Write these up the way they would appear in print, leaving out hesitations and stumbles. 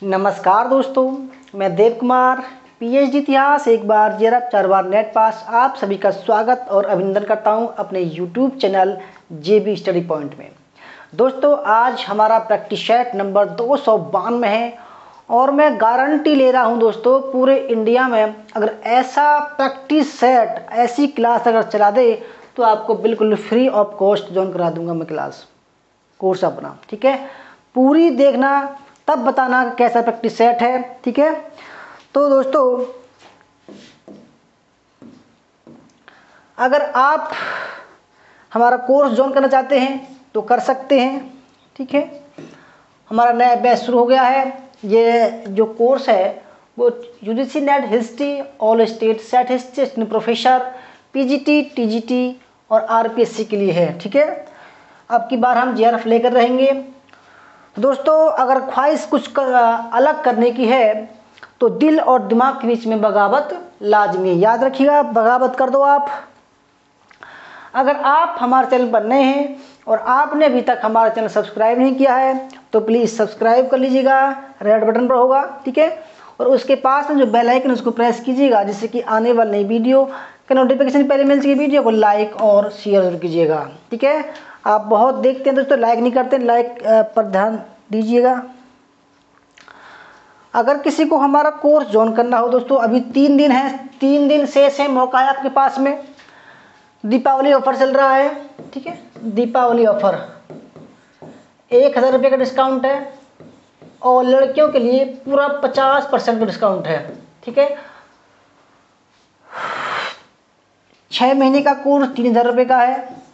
नमस्कार दोस्तों, मैं देव कुमार पीएचडी इतिहास एक बार जेआरएफ 4 बार नेट पास आप सभी का स्वागत और अभिनंदन करता हूं अपने यूट्यूब चैनल जेबी स्टडी पॉइंट में। दोस्तों आज हमारा प्रैक्टिस सेट नंबर 292 है और मैं गारंटी ले रहा हूं दोस्तों, पूरे इंडिया में अगर ऐसा प्रैक्टिस सेट ऐसी क्लास अगर चला दे तो आपको बिल्कुल फ्री ऑफ कॉस्ट ज्वाइन करा दूंगा मैं क्लास कोर्स अपना। ठीक है, पूरी देखना तब बताना कैसा प्रैक्टिस सेट है। ठीक है, तो दोस्तों अगर आप हमारा कोर्स ज्वाइन करना चाहते हैं तो कर सकते हैं। ठीक है, हमारा नया बैच शुरू हो गया है। ये जो कोर्स है वो UGC net history, all state set history professor, PGT, TGT और आरपीएससी के लिए है। ठीक है, अब की बार हम जेआरएफ लेकर रहेंगे। दोस्तों अगर ख्वाहिश कुछ अलग करने की है तो दिल और दिमाग के बीच में बगावत लाजमी है। याद रखिएगा, बगावत कर दो आप। अगर आप हमारे चैनल पर नए हैं और आपने अभी तक हमारा चैनल सब्सक्राइब नहीं किया है तो प्लीज़ सब्सक्राइब कर लीजिएगा, रेड बटन पर होगा। ठीक है, और उसके पास में जो बेल आइकन उसको प्रेस कीजिएगा जिससे कि आने वाली नई वीडियो का नोटिफिकेशन पहले मिल सके। वीडियो को लाइक और शेयर जरूर कीजिएगा। ठीक है, आप बहुत देखते हैं दोस्तों, लाइक नहीं करते, लाइक पर ध्यान दीजिएगा। अगर किसी को हमारा कोर्स ज्वाइन करना हो दोस्तों, अभी 3 दिन है, 3 दिन शेष है, मौका है आपके पास में। दीपावली ऑफर चल रहा है। ठीक है, दीपावली ऑफर 1000 रुपये का डिस्काउंट है और लड़कियों के लिए पूरा 50% का डिस्काउंट है। ठीक है, 6 महीने का कोर्स 3000 रुपये का है,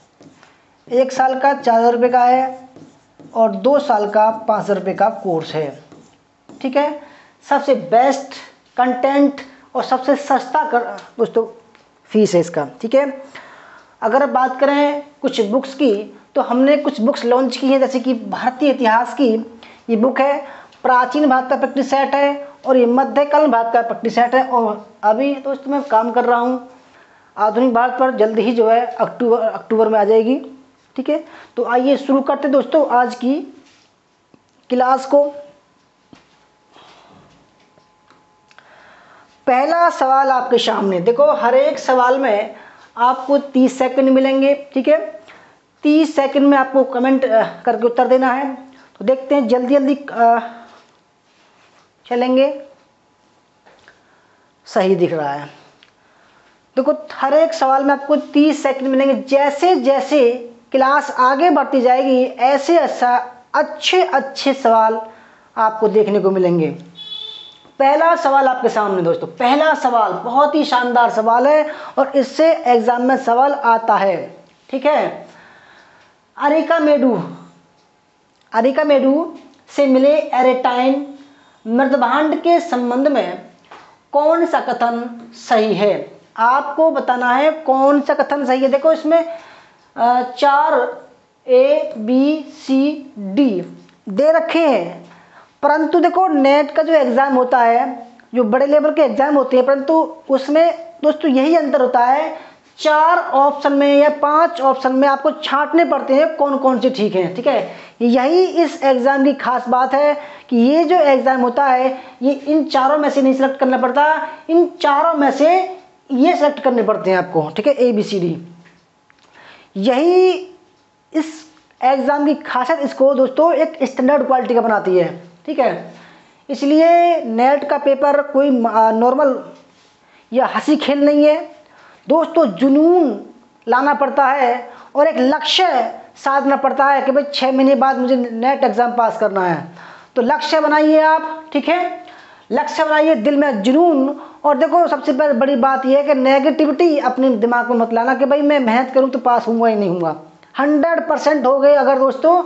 1 साल का 4000 रुपये का है और 2 साल का 5000 रुपये का कोर्स है। ठीक है, सबसे बेस्ट कंटेंट और सबसे सस्ता दोस्तों फीस है इसका। ठीक है, अगर बात करें कुछ बुक्स की तो हमने कुछ बुक्स लॉन्च की हैं, जैसे कि भारतीय इतिहास की ये बुक है, प्राचीन भारत का प्रैक्टिस सेट है और ये मध्यकालीन भारत का प्रैक्टिस सेट है। और अभी दोस्तों मैं काम कर रहा हूँ आधुनिक भारत पर, जल्द ही जो है अक्टूबर में आ जाएगी। ठीक है, तो आइए शुरू करते दोस्तों आज की क्लास को। पहला सवाल आपके सामने देखो, हर एक सवाल में आपको 30 सेकंड मिलेंगे। ठीक है, 30 सेकंड में आपको कमेंट करके उत्तर देना है। तो देखते हैं, जल्दी जल्दी चलेंगे। सही दिख रहा है। देखो हर एक सवाल में आपको 30 सेकंड मिलेंगे। जैसे जैसे क्लास आगे बढ़ती जाएगी ऐसे अच्छे सवाल आपको देखने को मिलेंगे। पहला सवाल आपके सामने दोस्तों, पहला सवाल बहुत ही शानदार सवाल है और इससे एग्जाम में सवाल आता है। ठीक है, अरिका मेडू से मिले एरेटाइन मृदभांड के संबंध में कौन सा कथन सही है? आपको बताना है कौन सा कथन सही है। देखो इसमें 4 ABCD दे रखे हैं, परंतु देखो नेट का जो एग्ज़ाम होता है, जो बड़े लेवल के एग्ज़ाम होते हैं, परंतु उसमें दोस्तों यही अंतर होता है, 4 ऑप्शन में या 5 ऑप्शन में आपको छांटने पड़ते हैं कौन कौन से ठीक हैं। ठीक है, यही इस एग्ज़ाम की खास बात है कि ये जो एग्ज़ाम होता है ये इन चारों में से नहीं सिलेक्ट करना पड़ता, इन चारों में से ये सिलेक्ट करने पड़ते हैं आपको। ठीक है, ABCD, यही इस एग्ज़ाम की खासियत इसको दोस्तों एक स्टैंडर्ड क्वालिटी का बनाती है। ठीक है, इसलिए नेट का पेपर कोई नॉर्मल या हंसी खेल नहीं है दोस्तों, जुनून लाना पड़ता है और एक लक्ष्य साधना पड़ता है कि भाई 6 महीने बाद मुझे नेट एग्ज़ाम पास करना है। तो लक्ष्य बनाइए आप। ठीक है, लक्ष्य बनाइए, दिल में जुनून। और देखो सबसे बड़ी बात यह है कि नेगेटिविटी अपने दिमाग में मत लाना कि भाई मैं मेहनत करूं तो पास होऊंगा ही नहीं होऊंगा। 100% हो गए अगर दोस्तों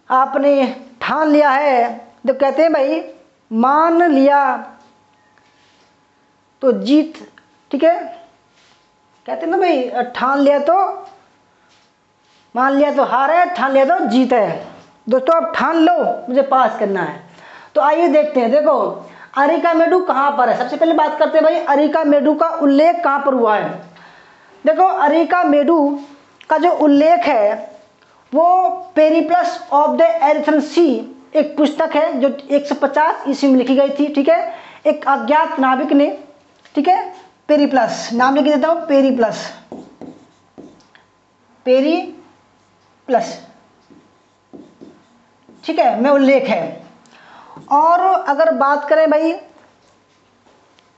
आपने ठान लिया है, तो कहते हैं भाई मान लिया तो जीत। ठीक है, कहते हैं ना भाई, ठान लिया तो मान लिया तो हार है, ठान लिया तो जीत है। दोस्तों आप ठान लो मुझे पास करना है। तो आइए देखते हैं। देखो अरिका मेडू कहाँ पर है, सबसे पहले बात करते हैं भाई अरिका मेडू का उल्लेख कहाँ पर हुआ है। देखो अरिका मेडू का जो उल्लेख है वो पेरिप्लस ऑफ द एरिथ्रन सी एक पुस्तक है जो 150 ईस्वी में लिखी गई थी, ठीक है, एक अज्ञात नाविक ने, ठीक है, पेरिप्लस नाम लिख देता हूँ, पेरिप्लस, पेरिप्लस, ठीक है, में उल्लेख है। और अगर बात करें भाई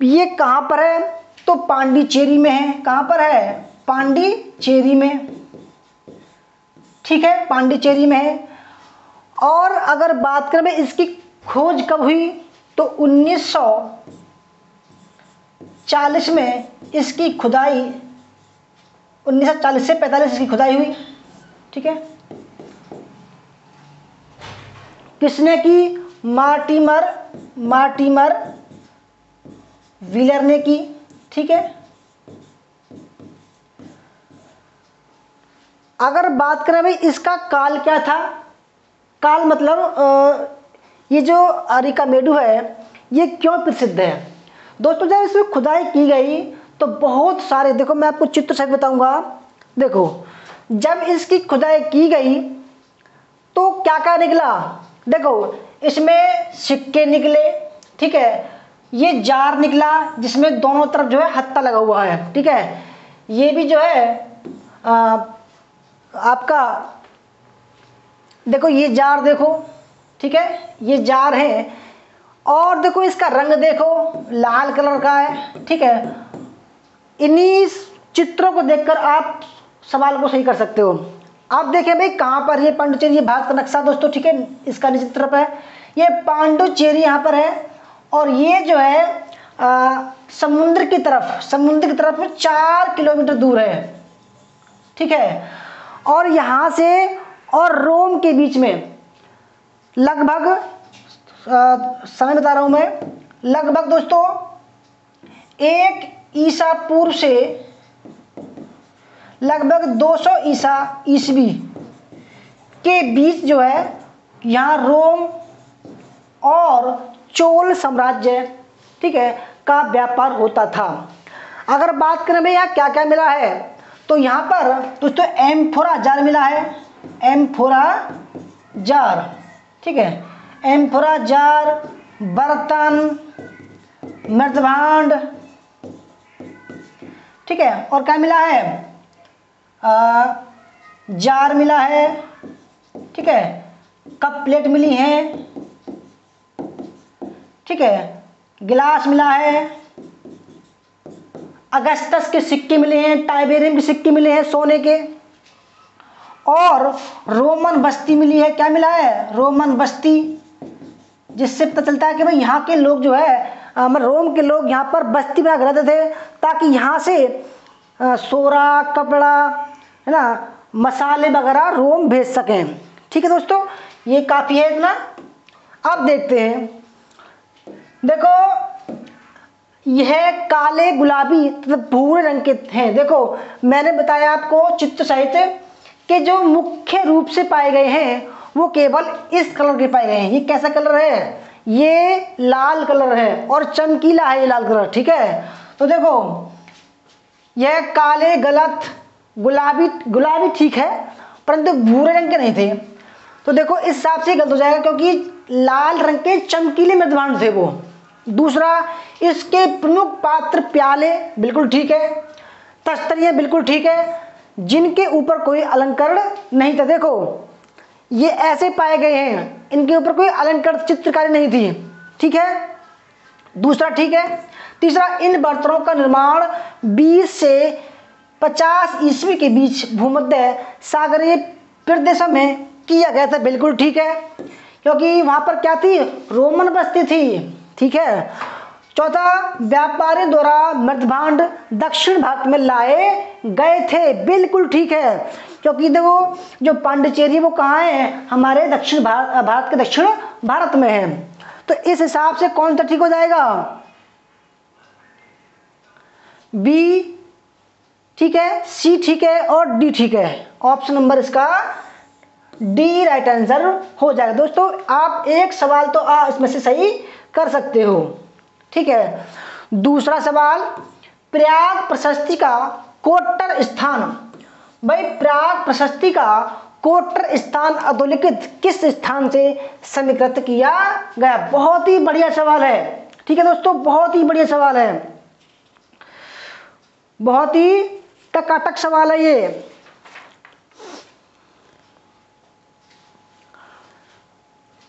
ये कहाँ पर है, तो पांडिचेरी में है। कहाँ पर है, पांडिचेरी में, ठीक है, पांडिचेरी में है। और अगर बात करें भाई इसकी खोज कब हुई, तो 1940 में इसकी खुदाई, 1940 से 45 इसकी खुदाई हुई, ठीक है। किसने की, मार्टिमर व्हीलर ने की, ठीक है। अगर बात करें भाई इसका काल क्या था, काल मतलब ये जो अरिकामेडु है ये क्यों प्रसिद्ध है दोस्तों। जब इसमें खुदाई की गई तो बहुत सारे, देखो मैं आपको चित्र से बताऊंगा, देखो जब इसकी खुदाई की गई तो क्या क्या निकला, देखो इसमें सिक्के निकले, ठीक है, ये जार निकला जिसमें दोनों तरफ जो है हत्था लगा हुआ है, ठीक है, ये भी जो है आपका देखो ये जार देखो, ठीक है, ये जार है। और देखो इसका रंग देखो लाल कलर का है, ठीक है। इन्हीं चित्रों को देखकर आप सवाल को सही कर सकते हो। आप देखें भाई कहाँ पर ये पांडुचेरी, ये भारत का नक्शा दोस्तों, ठीक है, इसका नीचे तरफ है, ये पांडुचेरी यहाँ पर है। और ये जो है समुद्र की तरफ 4 किलोमीटर दूर है, ठीक है। और यहाँ से और रोम के बीच में लगभग समय बता रहा हूँ मैं, लगभग दोस्तों 1 ईसा पूर्व से लगभग 200 ईस्वी के बीच जो है यहाँ रोम और चोल साम्राज्य, ठीक है, का व्यापार होता था। अगर बात करें भाई यहाँ क्या क्या मिला है, तो यहाँ पर दोस्तों एम्फोरा जार मिला है, एम्फोरा जार, ठीक है, एम्फोरा जार, बर्तन, मृदभांड, ठीक है। और क्या मिला है, जार मिला है, ठीक है, कप प्लेट मिली है, ठीक है, गिलास मिला है, अगस्टस के सिक्के मिले हैं, टाइबेरियम के सिक्के मिले हैं सोने के, और रोमन बस्ती मिली है। क्या मिला है, रोमन बस्ती, जिससे पता चलता है कि भाई यहाँ के लोग जो है रोम के लोग यहाँ पर बस्ती में रहते थे ताकि यहाँ से सोरा, कपड़ा, है ना, मसाले वगैरह रोम भेज सकें, ठीक है दोस्तों। ये काफ़ी है इतना। अब देखते हैं, देखो यह काले, गुलाबी तथा भूरे रंग के हैं। देखो मैंने बताया आपको चित्र सहित कि जो मुख्य रूप से पाए गए हैं वो केवल इस कलर के पाए गए हैं। ये कैसा कलर है, ये लाल कलर है और चमकीला है ये लाल कलर, ठीक है। तो देखो यह काले गलत, गुलाबी ठीक है, परंतु भूरे रंग के नहीं थे। तो देखो इस हिसाब से गलत हो जाएगा क्योंकि लाल रंग के चमकीले मृदभांड थे वो। दूसरा, इसके प्रमुख पात्र प्याले बिल्कुल ठीक है, तस्तरियाँ बिल्कुल ठीक है, जिनके ऊपर कोई अलंकरण नहीं था। देखो ये ऐसे पाए गए हैं, इनके ऊपर कोई अलंकृत चित्रकारी नहीं थी, ठीक है, दूसरा ठीक है। तीसरा, इन बर्तनों का निर्माण 20 से 50 ईस्वी के बीच भूमध्य सागरीय प्रदेशों में किया गया था, बिल्कुल ठीक है, क्योंकि वहां पर क्या थी, रोमन बस्ती थी, ठीक है। चौथा, व्यापारियों द्वारा मृदभांड दक्षिण भारत में लाए गए थे, बिल्कुल ठीक है, क्योंकि देखो जो पांडिचेरी वो कहाँ है, हमारे दक्षिण भारत के दक्षिण भारत में है। तो इस हिसाब से कौन सा ठीक हो जाएगा, बी ठीक है, सी ठीक है और डी ठीक है। ऑप्शन नंबर इसका डी राइट आंसर हो जाएगा। दोस्तों आप एक सवाल तो इसमें से सही कर सकते हो, ठीक है। दूसरा सवाल, प्रयाग प्रशस्ति का कोट्टर स्थान। भाई प्रयाग प्रशस्ति का कोटर स्थान अधोलिखित किस स्थान से समीकृत किया गया? बहुत ही बढ़िया सवाल है। ठीक है दोस्तों, बहुत ही बढ़िया सवाल है, बहुत ही टकाटक सवाल है ये।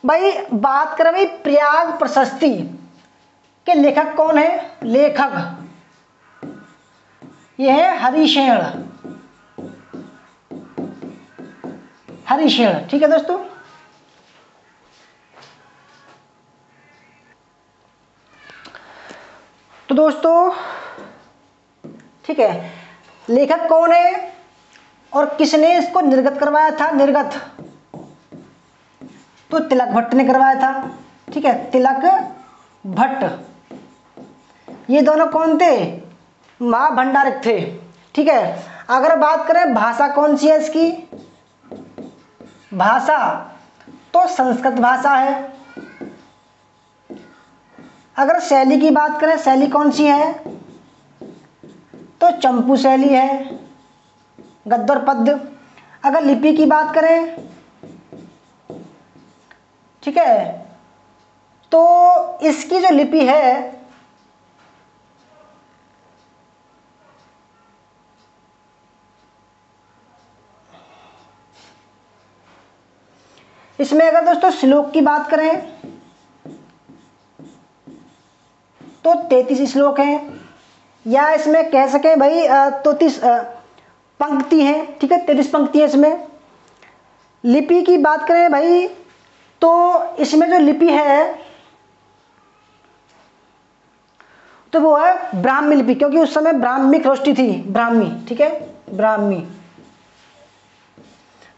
भाई बात करें भाई प्रयाग प्रशस्ति के लेखक कौन है? लेखक ये है हरिशेण, हरिशेण। ठीक है दोस्तों, तो दोस्तों ठीक है, लेखक कौन है और किसने इसको निर्गत करवाया था? निर्गत तो तिलक भट्ट ने करवाया था। ठीक है, तिलक भट्ट। ये दोनों कौन थे? महाभंडारक थे। ठीक है, अगर बात करें भाषा कौन सी है इसकी? भाषा तो संस्कृत भाषा है। अगर शैली की बात करें, शैली कौन सी है? तो चंपू शैली है, गद्य और पद्य। अगर लिपि की बात करें, ठीक है, तो इसकी जो लिपि है इसमें अगर दोस्तों श्लोक की बात करें तो 33 श्लोक हैं, या इसमें कह सकें भाई 33 पंक्ति हैं। ठीक है, 33 पंक्ति है इसमें। लिपि की बात करें भाई तो इसमें जो लिपि है तो वो है ब्राह्मी लिपि, क्योंकि उस समय ब्राह्मी खरोष्टी थी, ब्राह्मी। ठीक है,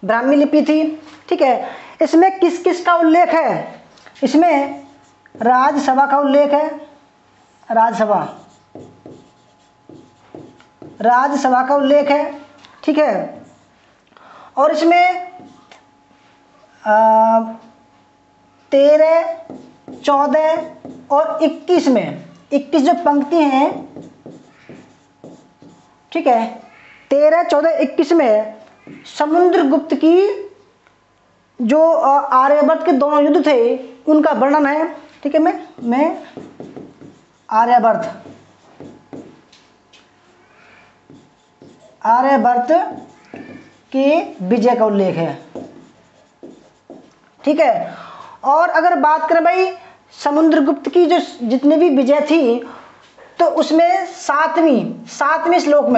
ब्राह्मी लिपि थी। ठीक है, इसमें किस किस का उल्लेख है? इसमें राजसभा का उल्लेख है, राजसभा का उल्लेख है। ठीक है, और इसमें 13, 14 और 21 में 21 जो पंक्ति हैं, ठीक है, 13, 14, 21 में समुद्रगुप्त की जो आर्यभट्ट के दोनों युद्ध थे उनका वर्णन है। ठीक है, मैं आर्यभट्ट के विजय का उल्लेख है। ठीक है, और अगर बात करें भाई समुद्रगुप्त की जो जितनी भी विजय थी तो उसमें सातवें श्लोक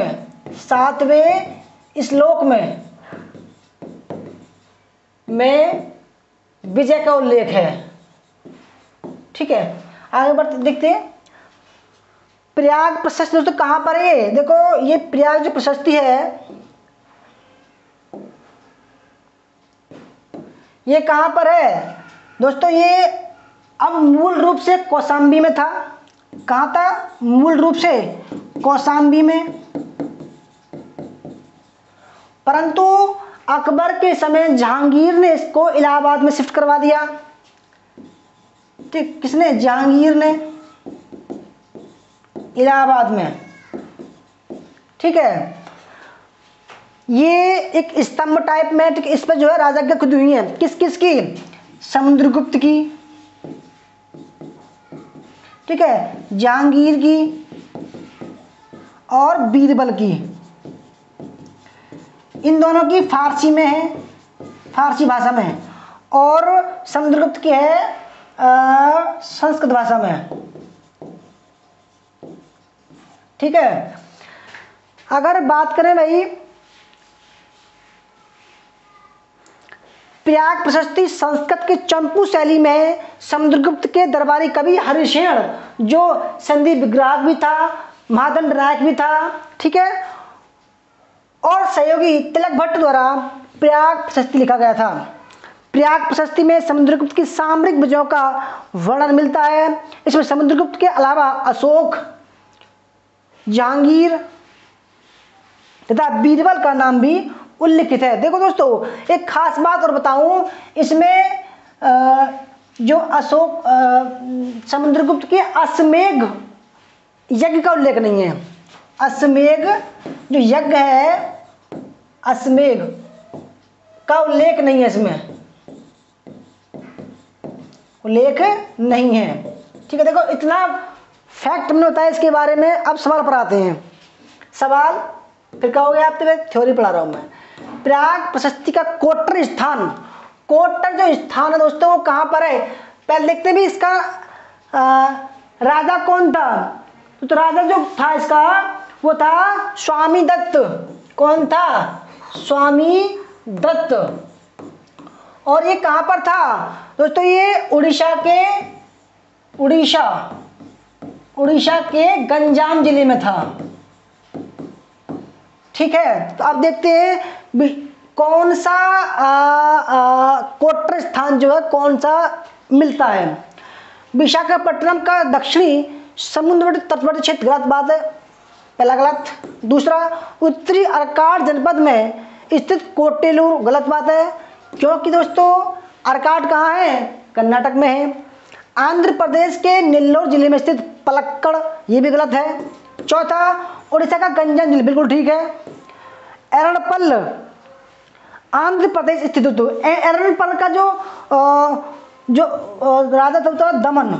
में विजय का उल्लेख है। ठीक है, आगे बढ़ते देखते हैं। प्रयाग प्रशस्ति दोस्तों कहां पर है? देखो ये प्रयाग जो प्रशस्ति है ये कहां पर है दोस्तों? ये अब मूल रूप से कौशाम्बी में था। कहां था? मूल रूप से कौशाम्बी में, परंतु अकबर के समय जहांगीर ने इसको इलाहाबाद में शिफ्ट करवा दिया। ठीक, किसने? जहांगीर ने, इलाहाबाद में। ठीक है, ये एक स्तंभ टाइप में, ठीक, इस पर जो है राजज्ञा खुद हुई है। किस किस की? समुद्रगुप्त की, ठीक है, जहांगीर की और बीरबल की। इन दोनों की फारसी में है, फारसी भाषा में है, और समुद्रगुप्त की है संस्कृत भाषा में। ठीक है, अगर बात करें भाई प्रयाग प्रशस्ति संस्कृत के चंपू शैली में समुद्रगुप्त के दरबारी कवि हरिशेण, जो संधि विग्राहक भी था, महादंड नायक भी था, ठीक है, और सहयोगी तिलक भट्ट द्वारा प्रयाग प्रशस्ति लिखा गया था। प्रयाग प्रशस्ति में समुद्रगुप्त की सामरिक विजयों का वर्णन मिलता है। इसमें समुद्रगुप्त के अलावा अशोक, जहांगीर तथा बीरबल का नाम भी उल्लिखित है। देखो दोस्तों, एक खास बात और बताऊं, इसमें जो अशोक समुद्रगुप्त के अश्वमेध यज्ञ का उल्लेख नहीं है। अश्वमेध जो यज्ञ है, अश्वमेध, का उल्लेख नहीं है, इसमें उल्लेख नहीं है। ठीक है, देखो इतना फैक्ट हमने बताया इसके बारे में। अब सवाल पर आते हैं। सवाल फिर कहोगे आप तो थ्योरी पढ़ा रहा हूं मैं। प्रयाग प्रशस्ति का कोटर स्थान, कोटर जो स्थान है दोस्तों वो कहां पर है? पहले देखते भी इसका राजा कौन था। तो राजा जो था इसका वो था स्वामी दत्त। कौन था? स्वामी दत्त। और ये कहां पर था दोस्तों? ये उड़ीसा के गंजाम जिले में था। ठीक है, तो आप देखते हैं कौन सा कोटर स्थान जो है कौन सा मिलता है। विशाखापट्टनम का दक्षिणी समुद्र तटवर्ती क्षेत्र, गलत बात है, पहला गलत। दूसरा, उत्तरी अर्काड जनपद में स्थित कोटेलूर, गलत बात है, क्योंकि दोस्तों अर्काड कहाँ है? कर्नाटक में है। आंध्र प्रदेश के नेल्लोर जिले में स्थित पलक्कड़, ये भी गलत है। चौथा, उड़ीसा का गंजाम जिला, बिल्कुल ठीक है। एरणपल आंध्र प्रदेश स्थित हो। एरणपल का जो राजा था दमन,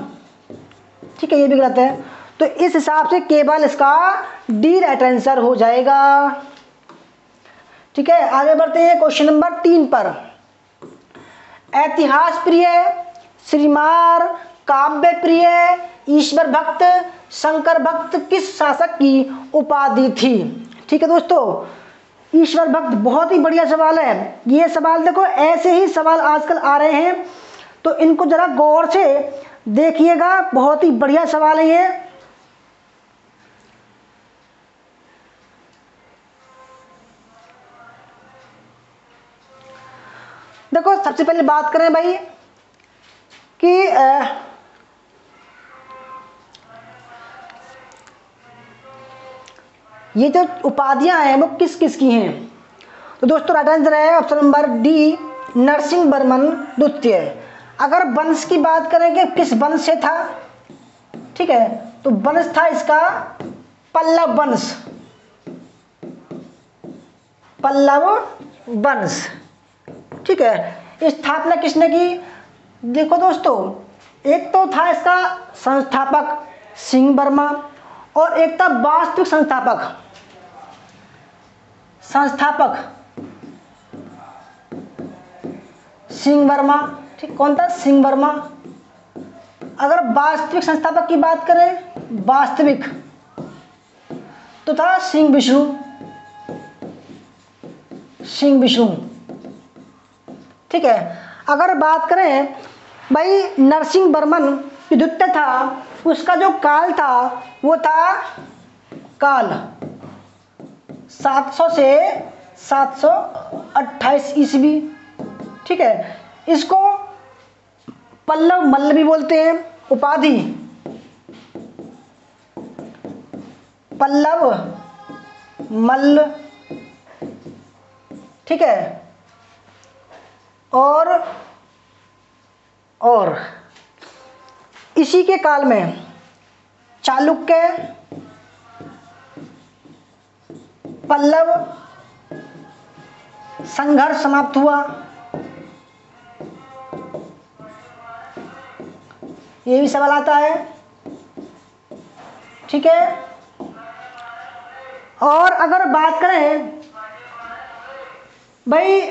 ठीक है, ये भी गलत है। तो इस हिसाब से केवल इसका डी राइट आंसर हो जाएगा। ठीक है, आगे बढ़ते हैं क्वेश्चन नंबर 3 पर। ऐतिहास प्रिय, श्रीमार, काव्य प्रिय, ईश्वर भक्त, शंकर भक्त किस शासक की उपाधि थी? ठीक है दोस्तों, ईश्वर भक्त बहुत ही बढ़िया सवाल है। ये सवाल देखो, ऐसे ही सवाल आजकल आ रहे हैं, तो इनको जरा गौर से देखिएगा, बहुत ही बढ़िया सवाल है ये। देखो सबसे पहले बात करें भाई कि ये जो उपाधियां हैं वो किस किस की हैं। तो दोस्तों राइट आंसर है option number D, Narasimha Varman द्वितीय। अगर वंश की बात करें कि किस वंश से था, ठीक है, तो वंश था इसका पल्लव वंश। पल्लव वंश, ठीक है। स्थापना किसने की? देखो दोस्तों, एक तो था इसका संस्थापक सिंह वर्मा, और एक था वास्तविक संस्थापक सिंह वर्मा। ठीक, कौन था? सिंह वर्मा। अगर वास्तविक संस्थापक की बात करें, वास्तविक, तो था सिंह विष्णु। ठीक है, अगर बात करें भाई नरसिंह वर्मन द्वितीय था, उसका जो काल था वो था काल 700 से 728 ईस्वी। ठीक है, इसको पल्लव मल्ल भी बोलते हैं, उपाधि पल्लव मल्ल। ठीक है, और इसी के काल में चालुक्य, पल्लव संघर्ष समाप्त हुआ। ये भी सवाल आता है। ठीक है, और अगर बात करें भाई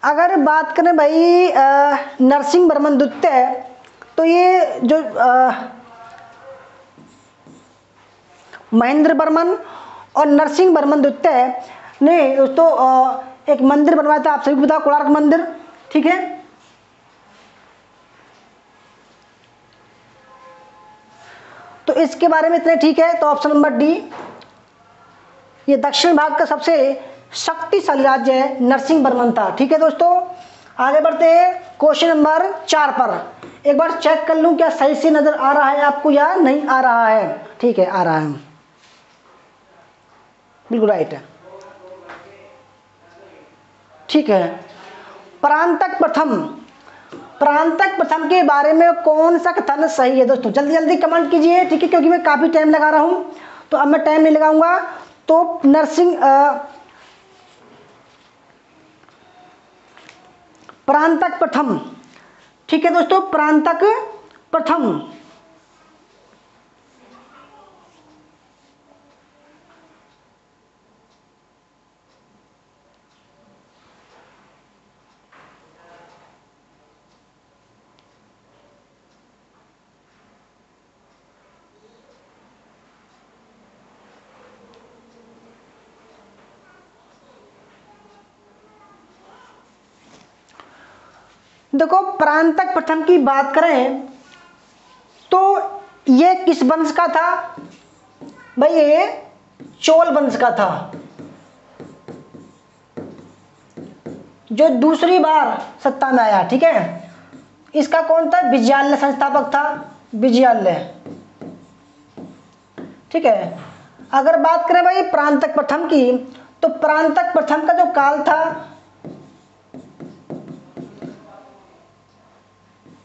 अगर बात करें भाई नरसिंह वर्मन द्वितीय, तो ये जो महेंद्र वर्मन और नरसिंह वर्मन द्वितीय ने दोस्तों एक मंदिर बनवाया था, आप सभी को पता, कोणार्क मंदिर। ठीक है, तो इसके बारे में इतने ठीक है। तो ऑप्शन नंबर डी, ये दक्षिण भारत का सबसे शक्तिशाली राज्य है, नरसिंह वर्मन था। ठीक है दोस्तों, आगे बढ़ते हैं क्वेश्चन नंबर 4 पर। एक बार चेक कर लूं क्या सही से नजर आ रहा है आपको या नहीं आ रहा है। ठीक है, आ रहा है, बिल्कुल राइट है। ठीक है, परांतक परांतक प्रथम के बारे में कौन सा कथन सही है दोस्तों? जल्दी जल्दी कमेंट कीजिए, ठीक है, क्योंकि मैं काफ़ी टाइम लगा रहा हूँ, तो अब मैं टाइम नहीं लगाऊंगा। तो नरसिंह परांतक प्रथम, ठीक है दोस्तों, परांतक प्रथम। देखो परांतक प्रथम की बात करें तो ये किस वंश का था भाई? ये चोल वंश का था, जो दूसरी बार सत्ता में आया, ठीक है। इसका कौन था? विजयालय संस्थापक था, विजयालय, ठीक है। अगर बात करें भाई परांतक प्रथम की, तो परांतक प्रथम का जो काल था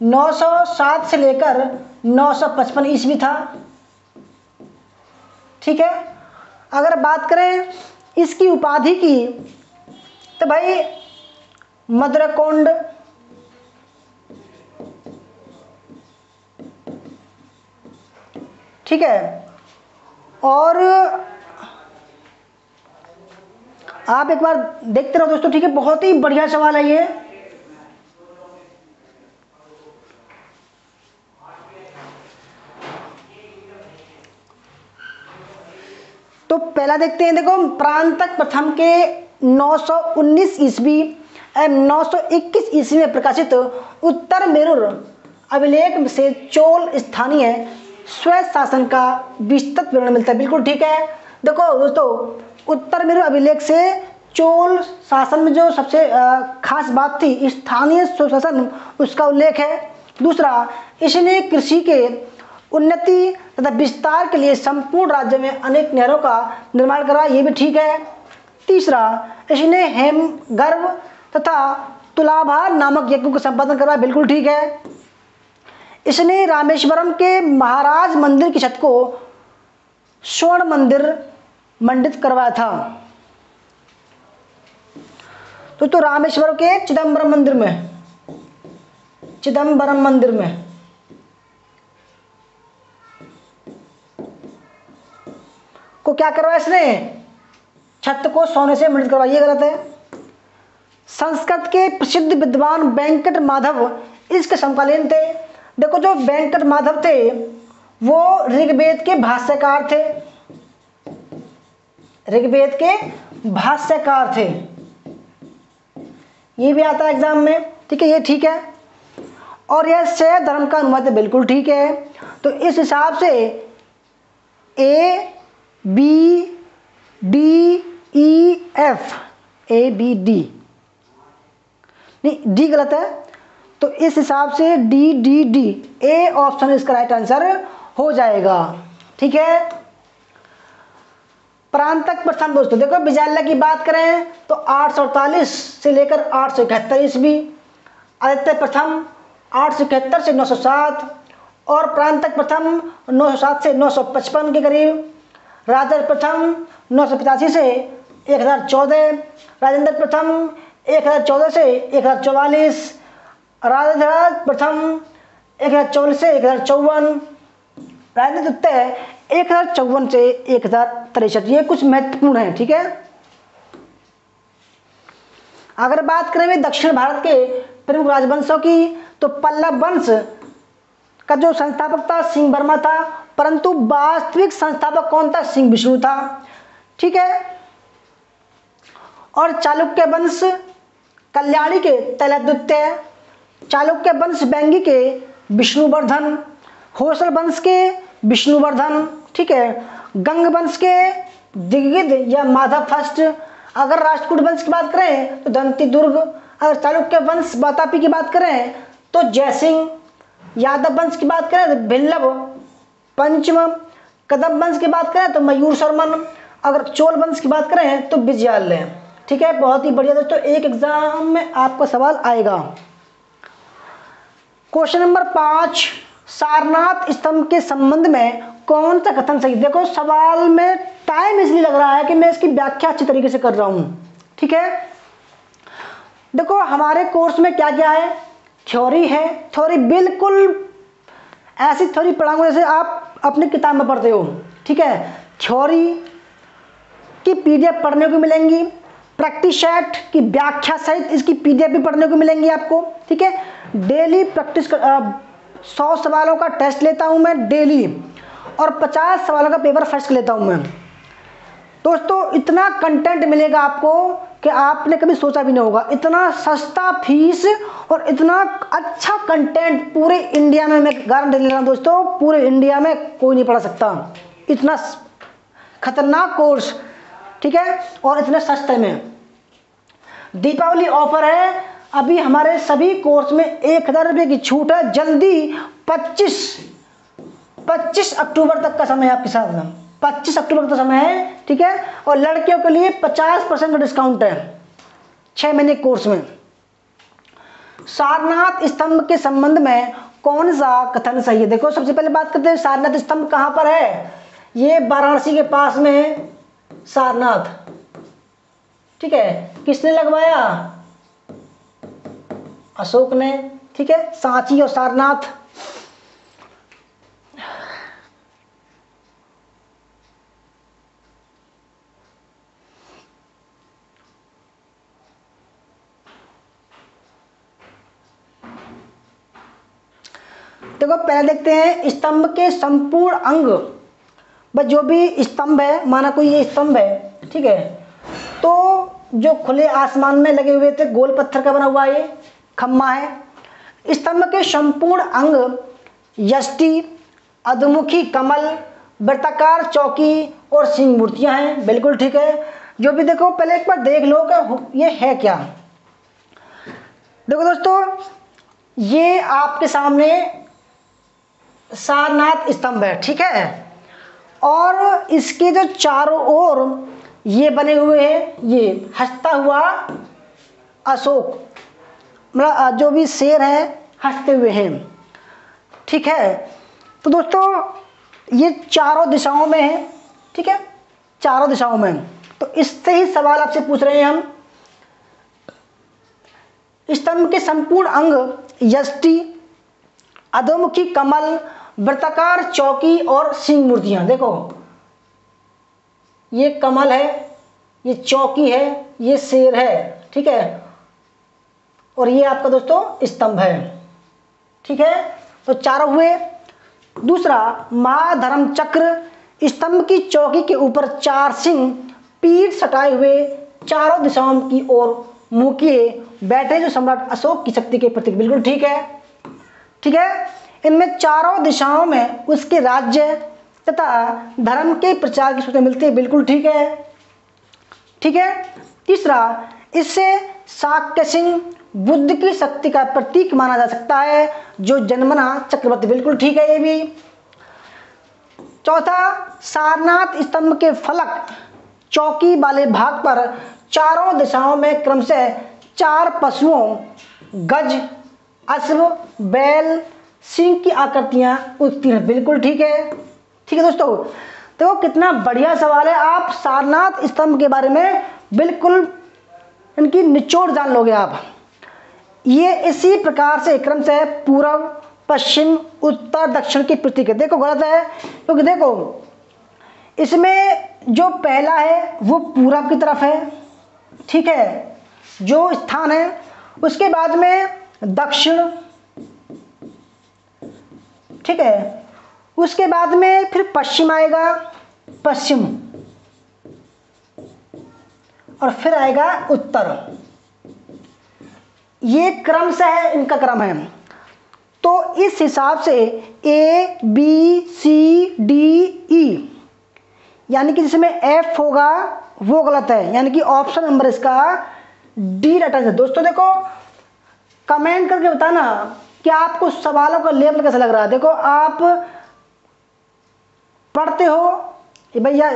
907 से लेकर 955 ईस्वी था, ठीक है। अगर बात करें इसकी उपाधि की, तो भाई मद्रकोंड, ठीक है। और आप एक बार देखते रहो दोस्तों, ठीक है, बहुत ही बढ़िया सवाल है ये। तो पहला देखते हैं, देखो परांतक प्रथम के 919 ईस्वी एवं 921 ईस्वी में प्रकाशित उत्तर मेरुर अभिलेख से चोल स्थानीय स्वयं शासन का विस्तृत विवरण मिलता है। बिल्कुल ठीक है। देखो दोस्तों, उत्तर मेरु अभिलेख से चोल शासन में जो सबसे खास बात थी स्थानीय स्वशासन, उसका उल्लेख है। दूसरा, इसने कृषि के उन्नति तथा विस्तार के लिए संपूर्ण राज्य में अनेक नहरों का निर्माण करा, ये भी ठीक है। तीसरा, इसने हेमगर्भ तथा तुलाभार नामक यज्ञों का संपादन करा, बिल्कुल ठीक है। इसने रामेश्वरम के महाराज मंदिर की छत को स्वर्ण मंदिर मंडित करवाया था। तो रामेश्वरम के चिदम्बरम मंदिर में, चिदम्बरम मंदिर में को क्या करवाया इसने? छत को सोने से मंडित करवाया, ये गलत है। संस्कृत के प्रसिद्ध विद्वान वेंकट माधव इसके समकालीन थे। देखो जो वेंकट माधव थे वो ऋग्वेद के भाष्यकार थे, ऋग्वेद के भाष्यकार थे, ये भी आता है एग्जाम में, ठीक है, ये ठीक है। और यह शैव धर्म का अनुमत है, बिल्कुल ठीक है। तो इस हिसाब से A B D E F, A B D नहीं, डी गलत है, तो इस हिसाब से D D D, A option इसका राइट आंसर हो जाएगा, ठीक है। परांतक प्रथम दोस्तों, देखो विजयालय की बात करें तो 848 से लेकर 871 ईस्वी, आदित्य प्रथम 871 से 907, और परांतक प्रथम 907 से 955 के करीब, राजेंद्र प्रथम 985 से 1014, राजेंद्र प्रथम 1014 से 1044, राजेंद्र प्रथम 1044 से 1054, राजेंद्र द्वितीय 1054 से 1063। ये कुछ महत्वपूर्ण है, ठीक है। अगर बात करें दक्षिण भारत के प्रमुख राजवंशों की, तो पल्लव वंश का जो संस्थापक था सिंह वर्मा था, परंतु वास्तविक संस्थापक कौन था? सिंह विष्णु था, ठीक है। और चालुक्य वंश कल्याणी के तैलभ द्वितीय, चालुक्य वंश बैंगी के विष्णुवर्धन, होसल वंश के विष्णुवर्धन, ठीक है। गंग वंश के दिग्गिद या माधव फर्स्ट। अगर राष्ट्रकूट वंश की बात करें तो दंती दुर्ग। अगर चालुक्य वंश वातापी की बात करें तो जयसिंह। यादव वंश की बात करें तो भिल्लभ पंचम। कदम वंश की बात करें तो मयूर शर्मन। अगर चोल वंश की बात करें तो विजयालय, ठीक है। बहुत ही बढ़िया दोस्तों, एक एग्जाम में आपका सवाल आएगा। क्वेश्चन नंबर 5, सारनाथ स्तंभ के संबंध में कौन सा कथन सही। देखो सवाल में टाइम इसलिए लग रहा है कि मैं इसकी व्याख्या अच्छी तरीके से कर रहा हूं, ठीक है। देखो हमारे कोर्स में क्या क्या है, थ्योरी है, थ्योरी बिल्कुल ऐसी थ्योरी पढ़ाऊंगा जैसे आप अपनी किताब में पढ़ते हो, ठीक है। थ्योरी की पीडीएफ पढ़ने को मिलेंगी, प्रैक्टिस सेट की व्याख्या सहित इसकी पीडीएफ भी पढ़ने को मिलेंगी आपको, ठीक है। डेली प्रैक्टिस 100 सवालों का टेस्ट लेता हूं मैं डेली, और 50 सवालों का पेपर फर्स्ट लेता हूं मैं। दोस्तों इतना कंटेंट मिलेगा आपको कि आपने कभी सोचा भी नहीं होगा। इतना सस्ता फीस और इतना अच्छा कंटेंट पूरे इंडिया में, मैं गारंटी ले रहा हूं दोस्तों, पूरे इंडिया में कोई नहीं पढ़ा सकता। इतना खतरनाक कोर्स, ठीक है, और इतने सस्ते में। दीपावली ऑफर है, अभी हमारे सभी कोर्स में 1000 रुपये की छूट है। जल्दी 25 अक्टूबर तक का समय है आपके साथ में, 25 अक्टूबर तक समय है, ठीक है। और लड़कियों के लिए 50% का डिस्काउंट है 6 महीने कोर्स में। सारनाथ स्तंभ के संबंध में कौन सा कथन सही है। देखो सबसे पहले बात करते हैं सारनाथ स्तंभ कहां पर है। ये वाराणसी के पास में है सारनाथ, ठीक है। किसने लगवाया, अशोक ने, ठीक है। सांची और सारनाथ, देखो पहले देखते हैं स्तंभ के संपूर्ण अंग। बस जो भी स्तंभ है, माना कोई ये स्तंभ है, ठीक है, तो जो खुले आसमान में लगे हुए थे, गोल पत्थर का बना हुआ ये खम्मा है। स्तंभ के संपूर्ण अंग यष्टि, अधोमुखी कमल, वृत्ताकार चौकी और सिंह मूर्तियां हैं, बिल्कुल ठीक है। जो भी देखो पहले एक बार देख लो कि ये है क्या। देखो दोस्तों ये आपके सामने सारनाथ स्तंभ है, ठीक है, और इसके जो चारों ओर ये बने हुए हैं, ये हंसता हुआ अशोक, मतलब जो भी शेर है हंसते हुए हैं, ठीक है। तो दोस्तों ये चारों दिशाओं में है, ठीक है, चारों दिशाओं में। तो इससे ही सवाल आपसे पूछ रहे हैं हम, स्तंभ के संपूर्ण अंग यष्टि, अधोमुखी कमल, वृत्ताकार चौकी और सिंह मूर्तियां। देखो ये कमल है, ये चौकी है, ये शेर है, ठीक है, और ये आपका दोस्तों स्तंभ है, ठीक है। तो चारों हुए। दूसरा महाधर्म चक्र, स्तंभ की चौकी के ऊपर 4 सिंह पीठ सटाए हुए चारों दिशाओं की ओर मुंह किए बैठे जो सम्राट अशोक की शक्ति के प्रतीक, बिल्कुल ठीक है, ठीक है। इनमें चारों दिशाओं में उसके राज्य तथा धर्म के प्रचार की सूचना मिलती है, बिल्कुल ठीक है, ठीक है। तीसरा इससे शाक्य सिंह बुद्ध की शक्ति का प्रतीक माना जा सकता है जो जन्मना चक्रवर्ती, बिल्कुल ठीक है ये भी। चौथा सारनाथ स्तंभ के फलक चौकी वाले भाग पर चारों दिशाओं में क्रमशः 4 पशुओं गज, अश्व, बैल, सिंह की आकृतियां उत्तीर्ण हैं, बिल्कुल ठीक है, ठीक है दोस्तों। तो कितना बढ़िया सवाल है, आप सारनाथ स्तंभ के बारे में बिल्कुल इनकी निचोड़ जान लोगे आप। ये इसी प्रकार से क्रम से पूर्व, पश्चिम, उत्तर, दक्षिण की प्रतीक है। देखो गलत है, क्योंकि देखो इसमें जो पहला है वो पूरब की तरफ है, ठीक है, जो स्थान है। उसके बाद में दक्षिण, ठीक है, उसके बाद में फिर पश्चिम आएगा, पश्चिम, और फिर आएगा उत्तर। ये क्रम से है, इनका क्रम है। तो इस हिसाब से A B C D E, यानी कि जिसमें F होगा वो गलत है, यानी कि ऑप्शन नंबर इसका डी रटा है। दोस्तों देखो कमेंट करके बताना कि आपको सवालों का लेवल कैसा लग रहा है। देखो आप पढ़ते हो भैया,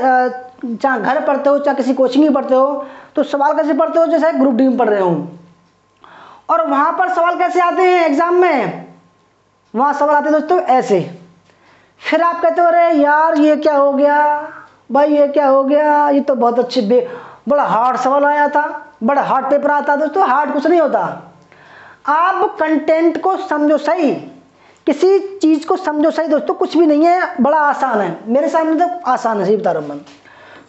चाहे घर पढ़ते हो चाहे किसी कोचिंग में पढ़ते हो, तो सवाल कैसे पढ़ते हो जैसे ग्रुप डी में पढ़ रहे हो, और वहां पर सवाल कैसे आते हैं एग्जाम में, वहाँ सवाल आते हैं दोस्तों ऐसे। फिर आप कहते हो अरे यार ये क्या हो गया भाई, ये क्या हो गया, ये तो बहुत अच्छे बड़ा हार्ड सवाल आया था, बड़ा हार्ड पेपर आता है। दोस्तों हार्ड कुछ नहीं होता, आप कंटेंट को समझो सही, किसी चीज़ को समझो सही। दोस्तों कुछ भी नहीं है, बड़ा आसान है, मेरे सामने तो आसान है, सही बता रहा हूँ मैं।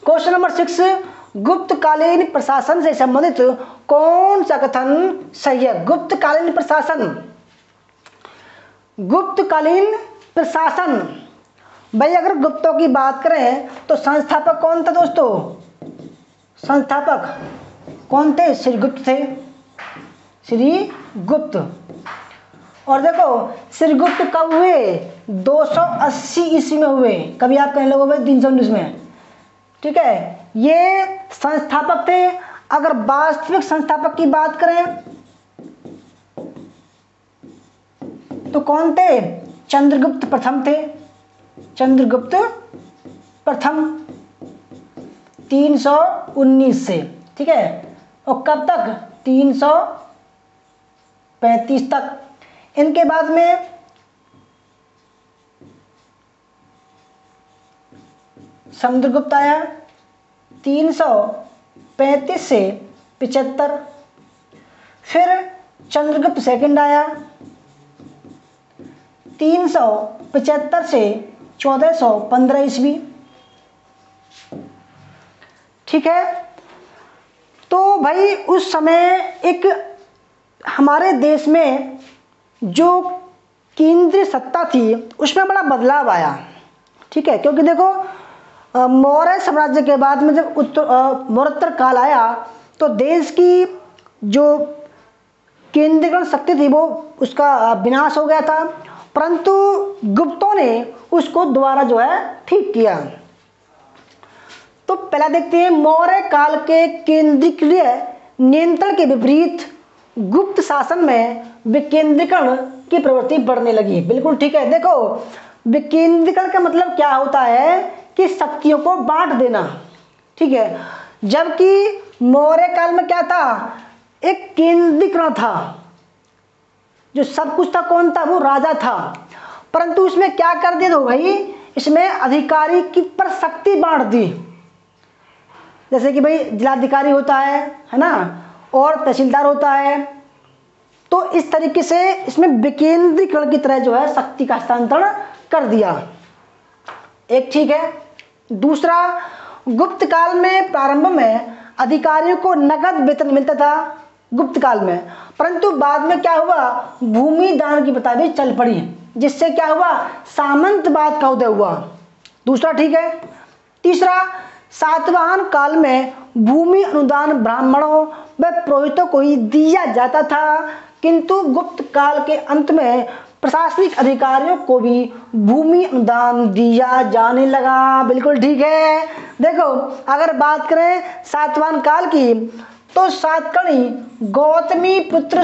क्वेश्चन नंबर 6, गुप्तकालीन प्रशासन से संबंधित कौन सा कथन सही है? गुप्तकालीन प्रशासन, गुप्तकालीन प्रशासन, भाई अगर गुप्तों की बात करें तो संस्थापक कौन था दोस्तों? संस्थापक कौन थे? श्रीगुप्त थे, श्रीगुप्त। और देखो श्रीगुप्त कब हुए? 280 ईस्वी में हुए। कभी आप कहने लगोगे 319 में, ठीक है। ये संस्थापक थे। अगर वास्तविक संस्थापक की बात करें तो कौन थे? चंद्रगुप्त प्रथम थे, चंद्रगुप्त प्रथम 319 से, ठीक है। और कब तक? 335 तक। इनके बाद में समुद्रगुप्त आया 335 से 75। फिर चंद्रगुप्त सेकंड आया 375 से 1415 ईस्वी, ठीक है। तो भाई उस समय एक हमारे देश में जो केंद्रीय सत्ता थी उसमें बड़ा बदलाव आया, ठीक है। क्योंकि देखो मौर्य साम्राज्य के बाद में जब मौर्योत्तर काल आया तो देश की जो केंद्रीकरण शक्ति थी वो उसका विनाश हो गया था, परंतु गुप्तों ने उसको दोबारा जो है ठीक किया। तो पहला देखते हैं, मौर्य काल के केंद्रीय नियंत्रण के विपरीत गुप्त शासन में विकेंद्रीकरण की प्रवृत्ति बढ़ने लगी। बिल्कुल ठीक है। देखो विकेंद्रीकरण का मतलब क्या होता है कि शक्तियों को बांट देना, ठीक है। जबकि मौर्य काल में क्या था? एक केंद्रीकरण था, जो सब कुछ था कौन था? वो राजा था। परंतु इसमें क्या कर दिया तो भाई इसमें अधिकारी की पर शक्ति बांट दी। जैसे कि भाई जिलाधिकारी होता है ना, और तहसीलदार होता है। तो इस तरीके से इसमें विकेंद्रीकरण की तरह जो है शक्ति का हस्तांतरण कर दिया। एक ठीक है। दूसरा, गुप्त काल में प्रारंभ में अधिकारियों को नकद वेतन मिलता था गुप्त काल में, परंतु बाद में क्या हुआ? भूमि दान की प्रथा भी चल पड़ी, जिससे क्या हुआ? सामंतवाद का उदय हुआ। दूसरा ठीक है। तीसरा, सातवाहन काल में भूमि अनुदान ब्राह्मणों व पुरोहितों को ही दिया जाता था, किंतु गुप्त काल के अंत में प्रशासनिक अधिकारियों को भी भूमि अनुदान दिया जाने लगा। बिल्कुल ठीक है। देखो अगर बात करें सातवाहन काल की तो सातकर्णी गौतमी पुत्र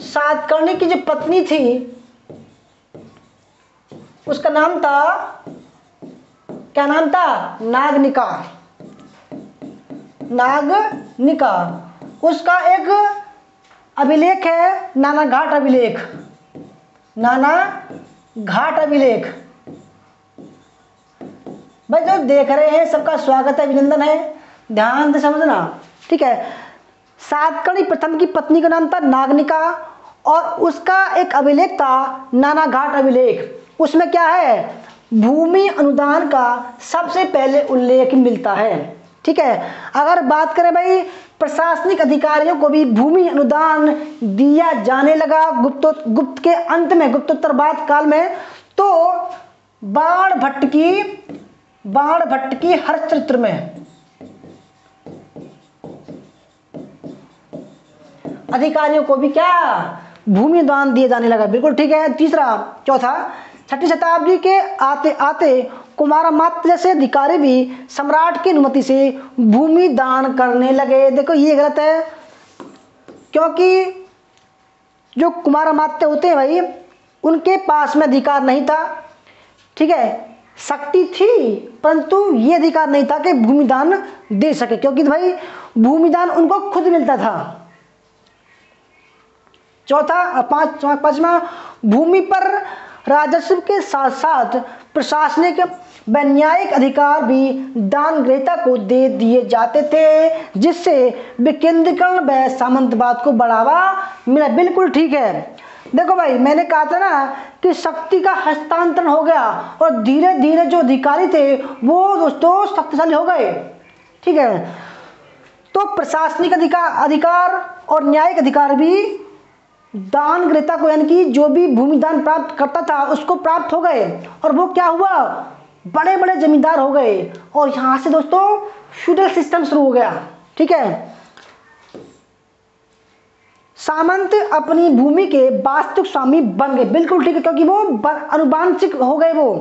सातकर्णी की जो पत्नी थी उसका नाम था, क्या नाम था? नागनिका। नागनिका। उसका एक अभिलेख है नाना घाट अभिलेख, नाना घाट अभिलेख। भाई जो देख रहे हैं सबका स्वागत है, अभिनंदन है, ध्यान से समझना, ठीक है। सातकर्णी प्रथम की पत्नी का नाम था नागनिका और उसका एक अभिलेख था नाना घाट अभिलेख। उसमें क्या है? भूमि अनुदान का सबसे पहले उल्लेख मिलता है, ठीक है। अगर बात करें भाई प्रशासनिक अधिकारियों को भी भूमि अनुदान दिया जाने लगा गुप्त के अंत में, गुप्तोत्तर बाद काल में। तो बाणभट्ट की हरचरित्र में अधिकारियों को भी क्या? भूमि अनुदान दिए जाने लगा। बिल्कुल ठीक है। चौथा, 6वीं शताब्दी के आते आते कुमारमात्य जैसे अधिकारी भी सम्राट की अनुमति से भूमि दान करने लगे। देखो ये गलत है, क्योंकि जो कुमारमात्य होते हैं भाई उनके पास में अधिकार नहीं था, ठीक है। शक्ति थी परंतु ये अधिकार नहीं था कि भूमि दान दे सके, क्योंकि भाई भूमि दान उनको खुद मिलता था। पांचवा, भूमि पर राजस्व के साथ साथ प्रशासनिक व न्यायिक अधिकार भी दान ग्रहीता को दे दिए जाते थे, जिससे विकेंद्रीकरण व सामंतवाद को बढ़ावा मिला। बिल्कुल ठीक है। देखो भाई, मैंने कहा था ना कि शक्ति का हस्तांतरण हो गया और धीरे धीरे जो अधिकारी थे वो दोस्तों शक्तिशाली हो गए। ठीक है, तो प्रशासनिक अधिकार और न्यायिक अधिकार भी दान ग्रहीता को, यानी कि जो भी भूमि दान प्राप्त करता था उसको प्राप्त हो गए, और वो क्या हुआ, बड़े बड़े जमींदार हो गए, और यहां से दोस्तों फ्यूडल सिस्टम शुरू हो गया। ठीक है, सामंत अपनी भूमि के वास्तविक स्वामी बन गए। बिल्कुल ठीक है, क्योंकि वो अनुवांशिक हो गए वो।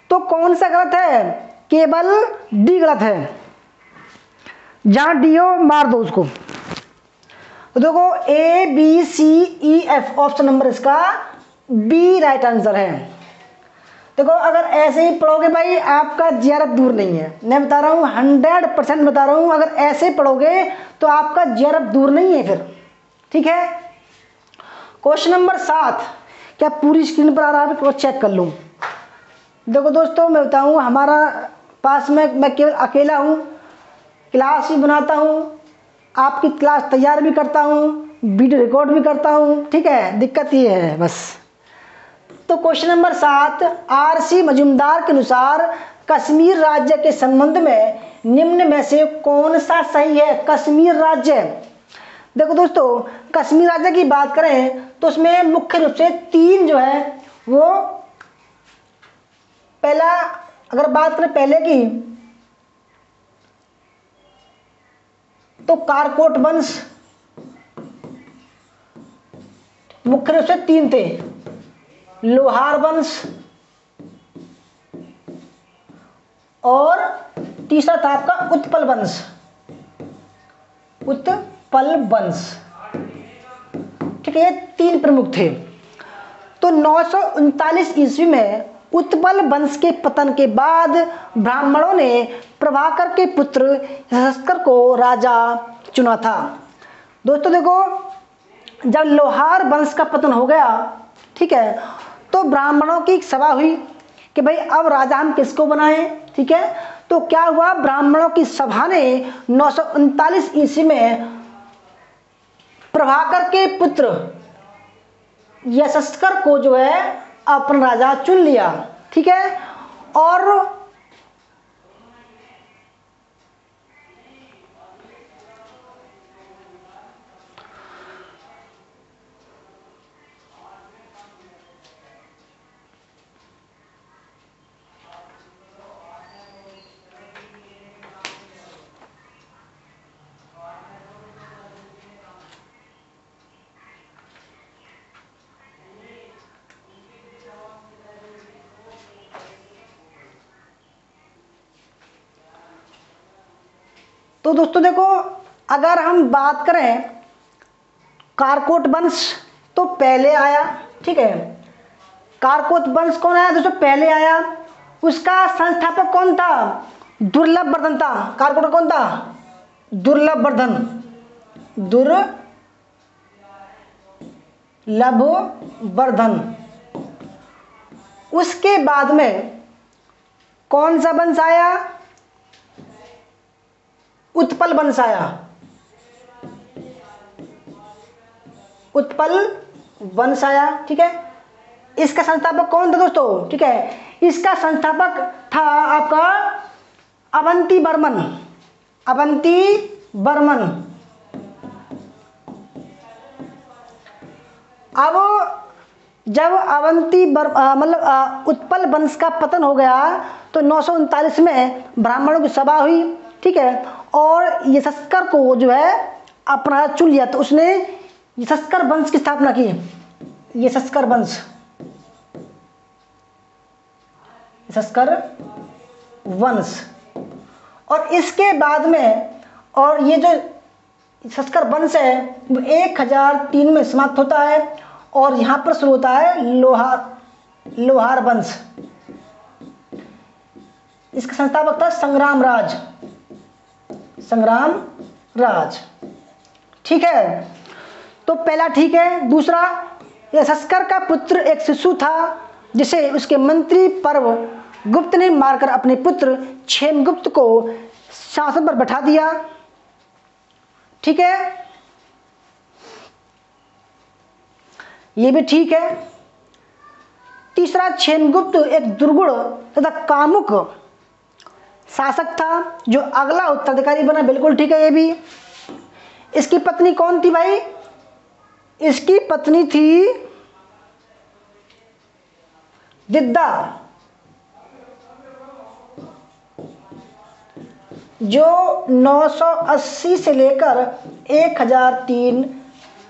तो कौन सा गलत है, केवल डी गलत है। जहां डी हो मार दो उसको। तो देखो A B C E F, option number इसका बी राइट आंसर है। देखो अगर ऐसे ही पढ़ोगे भाई आपका जीआरएफ दूर नहीं है, मैं बता रहा हूँ 100% बता रहा हूँ। अगर ऐसे पढ़ोगे तो आपका जीआरएफ दूर नहीं है फिर। ठीक है, क्वेश्चन नंबर 7, क्या पूरी स्क्रीन पर आ रहा है, तो चेक कर लूँ। देखो दोस्तों मैं बताऊँ, हमारा पास में मैं केवल अकेला हूँ, क्लास भी बनाता हूँ, आपकी क्लास तैयार भी करता हूँ, वीडियो रिकॉर्ड भी करता हूँ। ठीक है, दिक्कत ये है बस। तो क्वेश्चन नंबर 7, आर.सी. मजूमदार के अनुसार कश्मीर राज्य के संबंध में निम्न में से कौन सा सही है। कश्मीर राज्य, देखो दोस्तों कश्मीर राज्य की बात करें तो उसमें मुख्य रूप से 3 जो है वो, पहला अगर बात करें पहले की तो कारकोट वंश, मुख्य रूप से 3 थे, लोहार वंश और तीसरा था आपका उत्पल वंश। उत्पल वंश, ठीक है, ये 3 प्रमुख थे। तो 939 ईस्वी में उत्पल वंश के पतन के बाद ब्राह्मणों ने प्रभाकर के पुत्र यशस्कर को राजा चुना था। दोस्तों देखो, जब लोहार वंश का पतन हो गया, ठीक है, तो ब्राह्मणों की एक सभा हुई कि भाई अब राजा हम किसको बनाएं। ठीक है, तो क्या हुआ, ब्राह्मणों की सभा ने 939 ईस्वी में प्रभाकर के पुत्र यशस्कर को जो है अपना राजा चुन लिया। ठीक है, और तो दोस्तों देखो, अगर हम बात करें कारकोट वंश तो पहले आया। ठीक है, कारकोट वंश कौन आया दोस्तों, पहले आया। उसका संस्थापक कौन था, दुर्लभ वर्धन था। कारकोट कौन था, दुर्लभ वर्धन, दुर्लभ वर्धन। उसके बाद में कौन सा वंश आया, उत्पल वंश आया। उत्पल वंश आया। ठीक है, इसका संस्थापक कौन था दोस्तों, ठीक है, इसका संस्थापक था आपका अवंती वर्मन। अवंती वर्मन। अब जब अवंती मतलब उत्पल वंश का पतन हो गया तो 939 में ब्राह्मणों की सभा हुई। ठीक है, और यशस्कर को जो है अपना चुन लिया, तो उसने यशस्कर वंश की स्थापना की। यशस्कर वंश, यशस्कर वंश। और इसके बाद में, और ये जो यशस्कर वंश है वो 1003 में समाप्त होता है, और यहां पर शुरू होता है लोहार वंश। इसका संस्थापक था संग्राम राज। ठीक है, तो पहला ठीक है। दूसरा, यशस्कर का पुत्र एक शिशु था जिसे उसके मंत्री पर्व गुप्त ने मारकर अपने पुत्र क्षेमगुप्त को शासन पर बैठा दिया। ठीक है, ये भी ठीक है। तीसरा, क्षेमगुप्त एक दुर्गुण तथा कामुक शासक था जो अगला उत्तराधिकारी बना। बिल्कुल ठीक है ये भी। इसकी पत्नी कौन थी भाई? इसकी पत्नी थी दिद्दा, जो 980 से लेकर 1003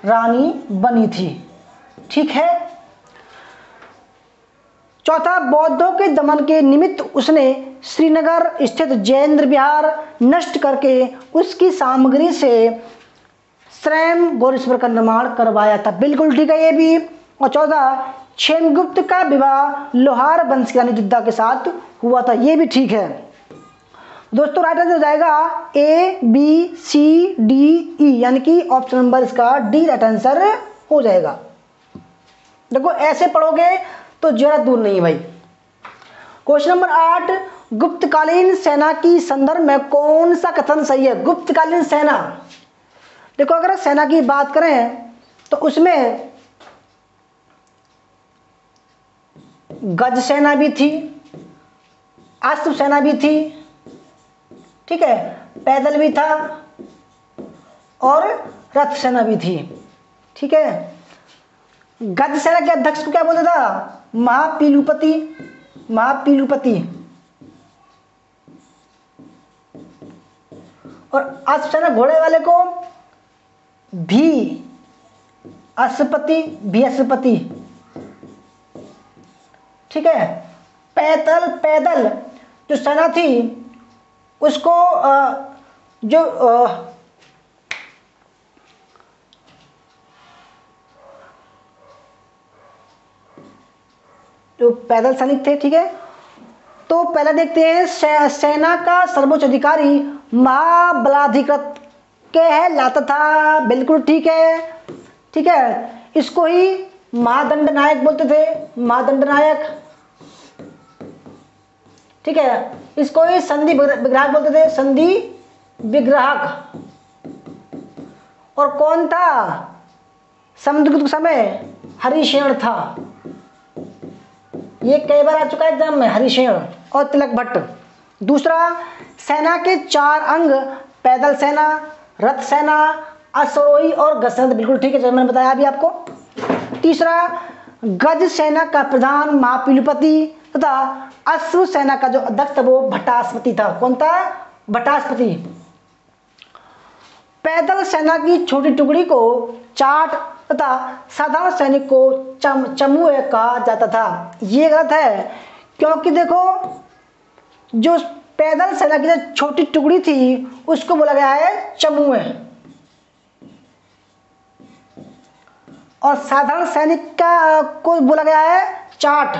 रानी बनी थी। ठीक है। चौथा, बौद्धों के दमन के निमित्त उसने श्रीनगर स्थित जैन विहार नष्ट करके उसकी सामग्री से स्वयं गौरीश्वर का निर्माण करवाया था। बिल्कुल ठीक है ये भी। और चौथा, क्षेमगुप्त का विवाह लोहार वंश की रानी दिद्दा के साथ हुआ था। ये भी ठीक है दोस्तों। राइट आंसर हो जाएगा ए बी सी डी ई, यानी कि ऑप्शन नंबर इसका डी राइट आंसर हो जाएगा। देखो ऐसे पढ़ोगे तो जरा दूर नहीं है भाई। क्वेश्चन नंबर 8, गुप्तकालीन सेना की संदर्भ में कौन सा कथन सही है? गुप्तकालीन सेना, देखो अगर सेना की बात करें तो उसमें गज सेना भी थी, अश्व सेना भी थी, ठीक है, पैदल भी था और रथ सेना भी थी। ठीक है। गज सेना के अध्यक्ष को क्या बोलता था? महापीलुपति, महापीलुपति। और अश्व सेना घोड़े वाले को भी अश्वपति, भी अश्वपति। ठीक है। पैदल जो सेना थी उसको जो पैदल सैनिक थे। ठीक है। तो पहले देखते हैं सेना का सर्वोच्च अधिकारी महाबलाधिकृत कहलाता था। बिल्कुल ठीक है। ठीक है। इसको ही महादंड नायक बोलते थे, महादंड नायक। ठीक है। इसको ही संधि विग्राहक बोलते थे, संधि विग्राहक। और कौन था समुद्रगुप्त के समय? हरिशेन था। ये कई बार आ चुका है एग्जाम में, हरिशेन और तिलक भट्ट। दूसरा, सेना के 4 अंग पैदल सेना, रथ सेना, अश्वरोही और गज सेना। बिल्कुल ठीक है, जैसे मैंने बताया अभी आपको। तीसरा, गज सेना का प्रधान महापीलुपति तथा अश्व सेना का जो अध्यक्ष था वो भट्टास्पति था। कौन था? भट्टास्पति। पैदल सेना की छोटी टुकड़ी को चाट तथा साधारण सैनिक को चमूए कहा जाता था। ये गलत है, क्योंकि देखो जो पैदल सेना की जो छोटी टुकड़ी थी उसको बोला गया है चमूए, और साधारण सैनिक का को बोला गया है चाट।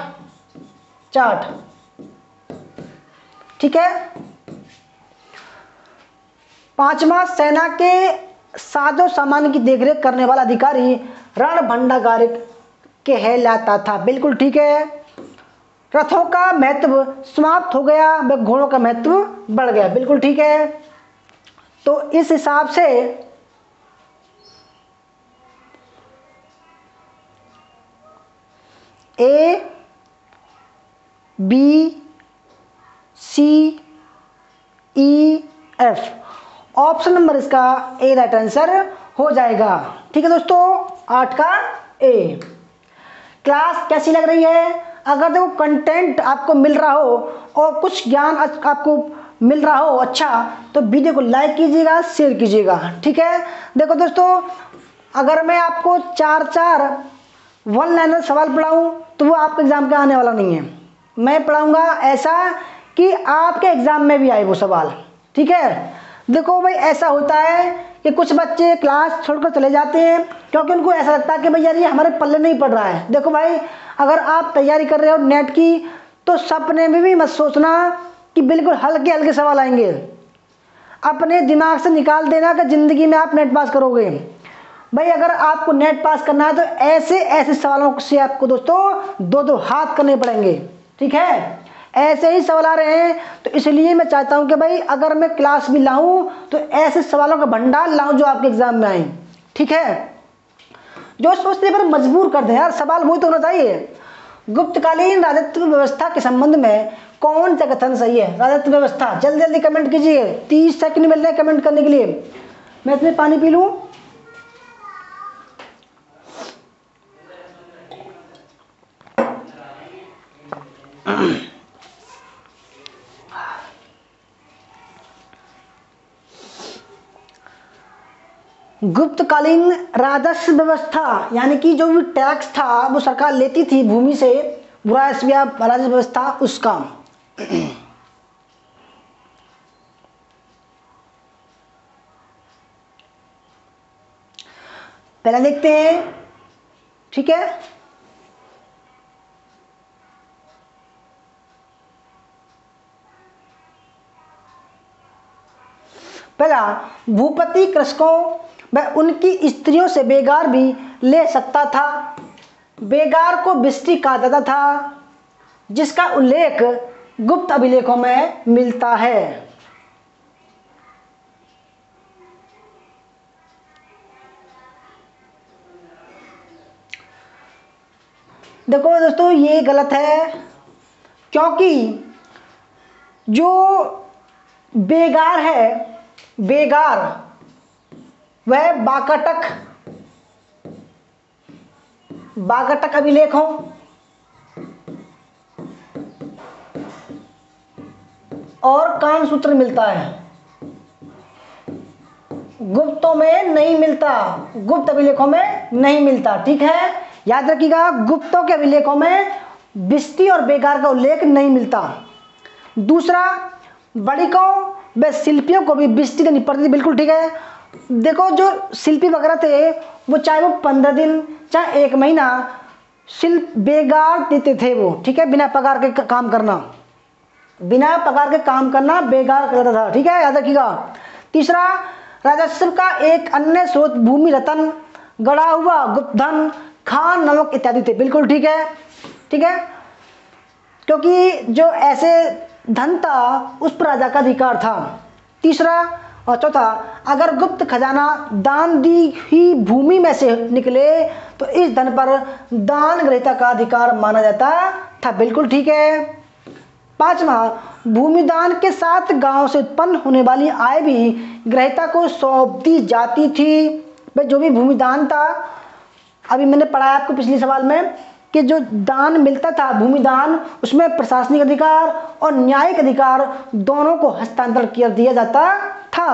ठीक है। 5वां, सेना के साजो सामान की देखरेख करने वाला अधिकारी रणभंडागारिक कहलाता था। बिल्कुल ठीक है। रथों का महत्व समाप्त हो गया, व घोड़ों का महत्व बढ़ गया। बिल्कुल ठीक है। तो इस हिसाब से A B C E F, option number इसका ए राइट आंसर हो जाएगा। ठीक है दोस्तों, 8 का ए। क्लास कैसी लग रही है? अगर देखो कंटेंट आपको मिल रहा हो और कुछ ज्ञान आपको मिल रहा हो अच्छा, तो वीडियो को लाइक कीजिएगा, शेयर कीजिएगा। ठीक है। देखो दोस्तों, अगर मैं आपको 4 वन लाइनर सवाल पढ़ाऊँ तो वो आपके एग्जाम का आने वाला नहीं है। मैं पढ़ाऊँगा ऐसा कि आपके एग्जाम में भी आए वो सवाल। ठीक है। देखो भाई, ऐसा होता है कि कुछ बच्चे क्लास छोड़कर चले जाते हैं क्योंकि उनको ऐसा लगता है कि भाई यार ये हमारे पल्ले नहीं पड़ रहा है। देखो भाई, अगर आप तैयारी कर रहे हो नेट की तो सपने में भी मत सोचना कि बिल्कुल हल्के हल्के सवाल आएंगे। अपने दिमाग से निकाल देना कि ज़िंदगी में आप नेट पास करोगे। भाई अगर आपको नेट पास करना है तो ऐसे ऐसे सवालों से आपको दोस्तों दो दो हाथ करने पड़ेंगे, ठीक है। ऐसे ही सवाल आ रहे हैं, तो इसलिए मैं चाहता हूं कि भाई अगर मैं क्लास भी लाऊं तो ऐसे सवालों का भंडार लाऊं जो आपके एग्जाम में आए, ठीक है। जो सोचने पर मजबूर कर दे यार, सवाल वही तो होना चाहिए। गुप्तकालीन राजत्व व्यवस्था के संबंध में कौन सा कथन सही है? राजत्व व्यवस्था, जल्दी जल्दी कमेंट कीजिए, 30 सेकंड मिल रहे हैं कमेंट करने के लिए। मैं इसमें पानी पी लूं। गुप्तकालीन राजस्व व्यवस्था यानी कि जो भी टैक्स था वो सरकार लेती थी भूमि से, राजस्व व्यवस्था उसका। पहले देखते हैं, ठीक है। पहला, भूपति कृषकों व उनकी स्त्रियों से बेगार भी ले सकता था। बेगार को बिस्टी कहा जाता था, जिसका उल्लेख गुप्त अभिलेखों में मिलता है। देखो दोस्तों ये गलत है, क्योंकि जो बेगार है, बेगार वह बाकटक अभिलेखों और कामसूत्र मिलता है, गुप्तों में नहीं मिलता, गुप्त अभिलेखों में नहीं मिलता, ठीक है। याद रखिएगा, गुप्तों के अभिलेखों में बिस्ती और बेगार का उल्लेख नहीं मिलता। दूसरा, बड़िकों व शिल्पियों को भी बिस्ती देनी पड़ती थी, बिल्कुल ठीक है। देखो जो शिल्पी वगैरह थे वो चाहे वो 15 दिन चाहे 1 महीना शिल्प बेगार देते थे वो, ठीक है। बिना पगार के काम करना, बिना पगार के काम करना बेगार करता था, ठीक है, याद रखिएगा। तीसरा, राजस्व का एक अन्य स्रोत भूमि रत्न, गड़ा हुआ गुप्त धन, खान नमक इत्यादि थे, बिल्कुल ठीक है, ठीक है। क्योंकि जो ऐसे धन था उस पर राजा का अधिकार था। तीसरा और चौथा, अगर गुप्त खजाना दान दी हुई भूमि में से निकले तो इस धन पर दान ग्रहीता का अधिकार माना जाता था, बिल्कुल ठीक है। पांचवा, भूमिदान के साथ गांव से उत्पन्न होने वाली आय भी ग्रहीता को सौंप दी जाती थी। भाई जो भी भूमिदान था, अभी मैंने पढ़ाया आपको पिछले सवाल में कि जो दान मिलता था भूमिदान, उसमें प्रशासनिक अधिकार और न्यायिक अधिकार दोनों को हस्तांतरण कर दिया जाता था।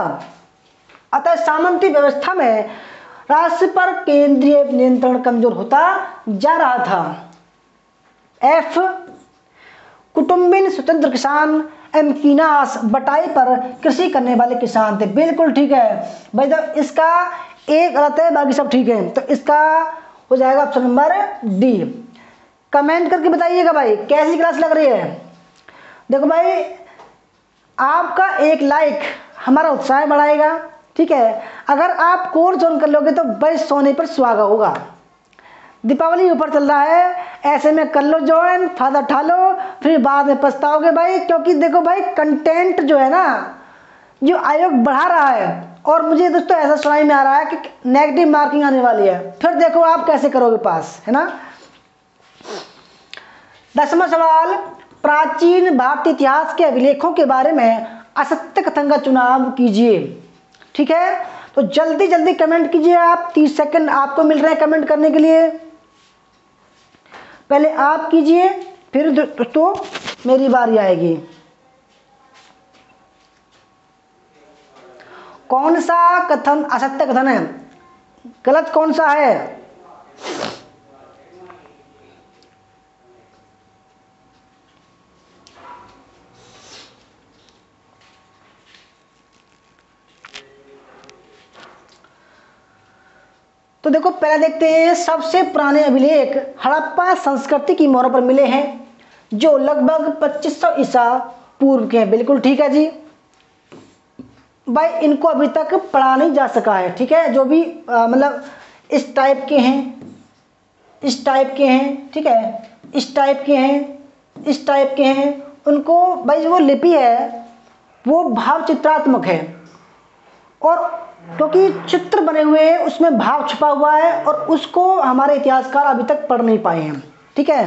अतः सामंती व्यवस्था में राष्ट्र पर केंद्रीय नियंत्रण कमजोर होता जा रहा था। एफ, कुटुंबिन स्वतंत्र किसान एवं कीनास बटाई पर कृषि करने वाले किसान थे, बिल्कुल ठीक है भाई। जब इसका एक गलत है बाकी सब ठीक है, तो इसका हो जाएगा ऑप्शन नंबर डी। कमेंट करके बताइएगा भाई कैसी क्लास लग रही है। देखो भाई, आपका एक लाइक हमारा उत्साह बढ़ाएगा, ठीक है। अगर आप कोर्स ज्वाइन कर लोगे तो भाई सोने पर सुहागा होगा। दीपावली ऊपर चल रहा है, ऐसे में कर लो ज्वाइन, फायदा उठा लो, फिर बाद में पछताओगे भाई। क्योंकि देखो भाई, कंटेंट जो है ना, जो आयोग बढ़ा रहा है, और मुझे दोस्तों ऐसा सुनाई में आ रहा है कि नेगेटिव मार्किंग आने वाली है। फिर देखो आप कैसे करोगे पास, है ना। 10वां सवाल, प्राचीन भारतीय इतिहास के अभिलेखों के बारे में असत्य कथन का चुनाव कीजिए, ठीक है। तो जल्दी जल्दी कमेंट कीजिए आप, 30 सेकंड आपको मिल रहे हैं कमेंट करने के लिए। पहले आप कीजिए, फिर दोस्तों मेरी बारी आएगी। कौन सा कथन असत्य कथन है, गलत कौन सा है? तो देखो पहले देखते हैं, सबसे पुराने अभिलेख हड़प्पा संस्कृति की मोहर पर मिले हैं, जो लगभग 2500 ईसा पूर्व के हैं, बिल्कुल ठीक है जी भाई। इनको अभी तक पढ़ा नहीं जा सका है, ठीक है। जो भी मतलब इस टाइप के हैं, इस टाइप के हैं, ठीक है, इस टाइप के हैं, इस टाइप के हैं, उनको भाई वो लिपि है वो भाव चित्रात्मक है, और क्योंकि चित्र बने हुए हैं उसमें भाव छुपा हुआ है और उसको हमारे इतिहासकार अभी तक पढ़ नहीं पाए हैं, ठीक है।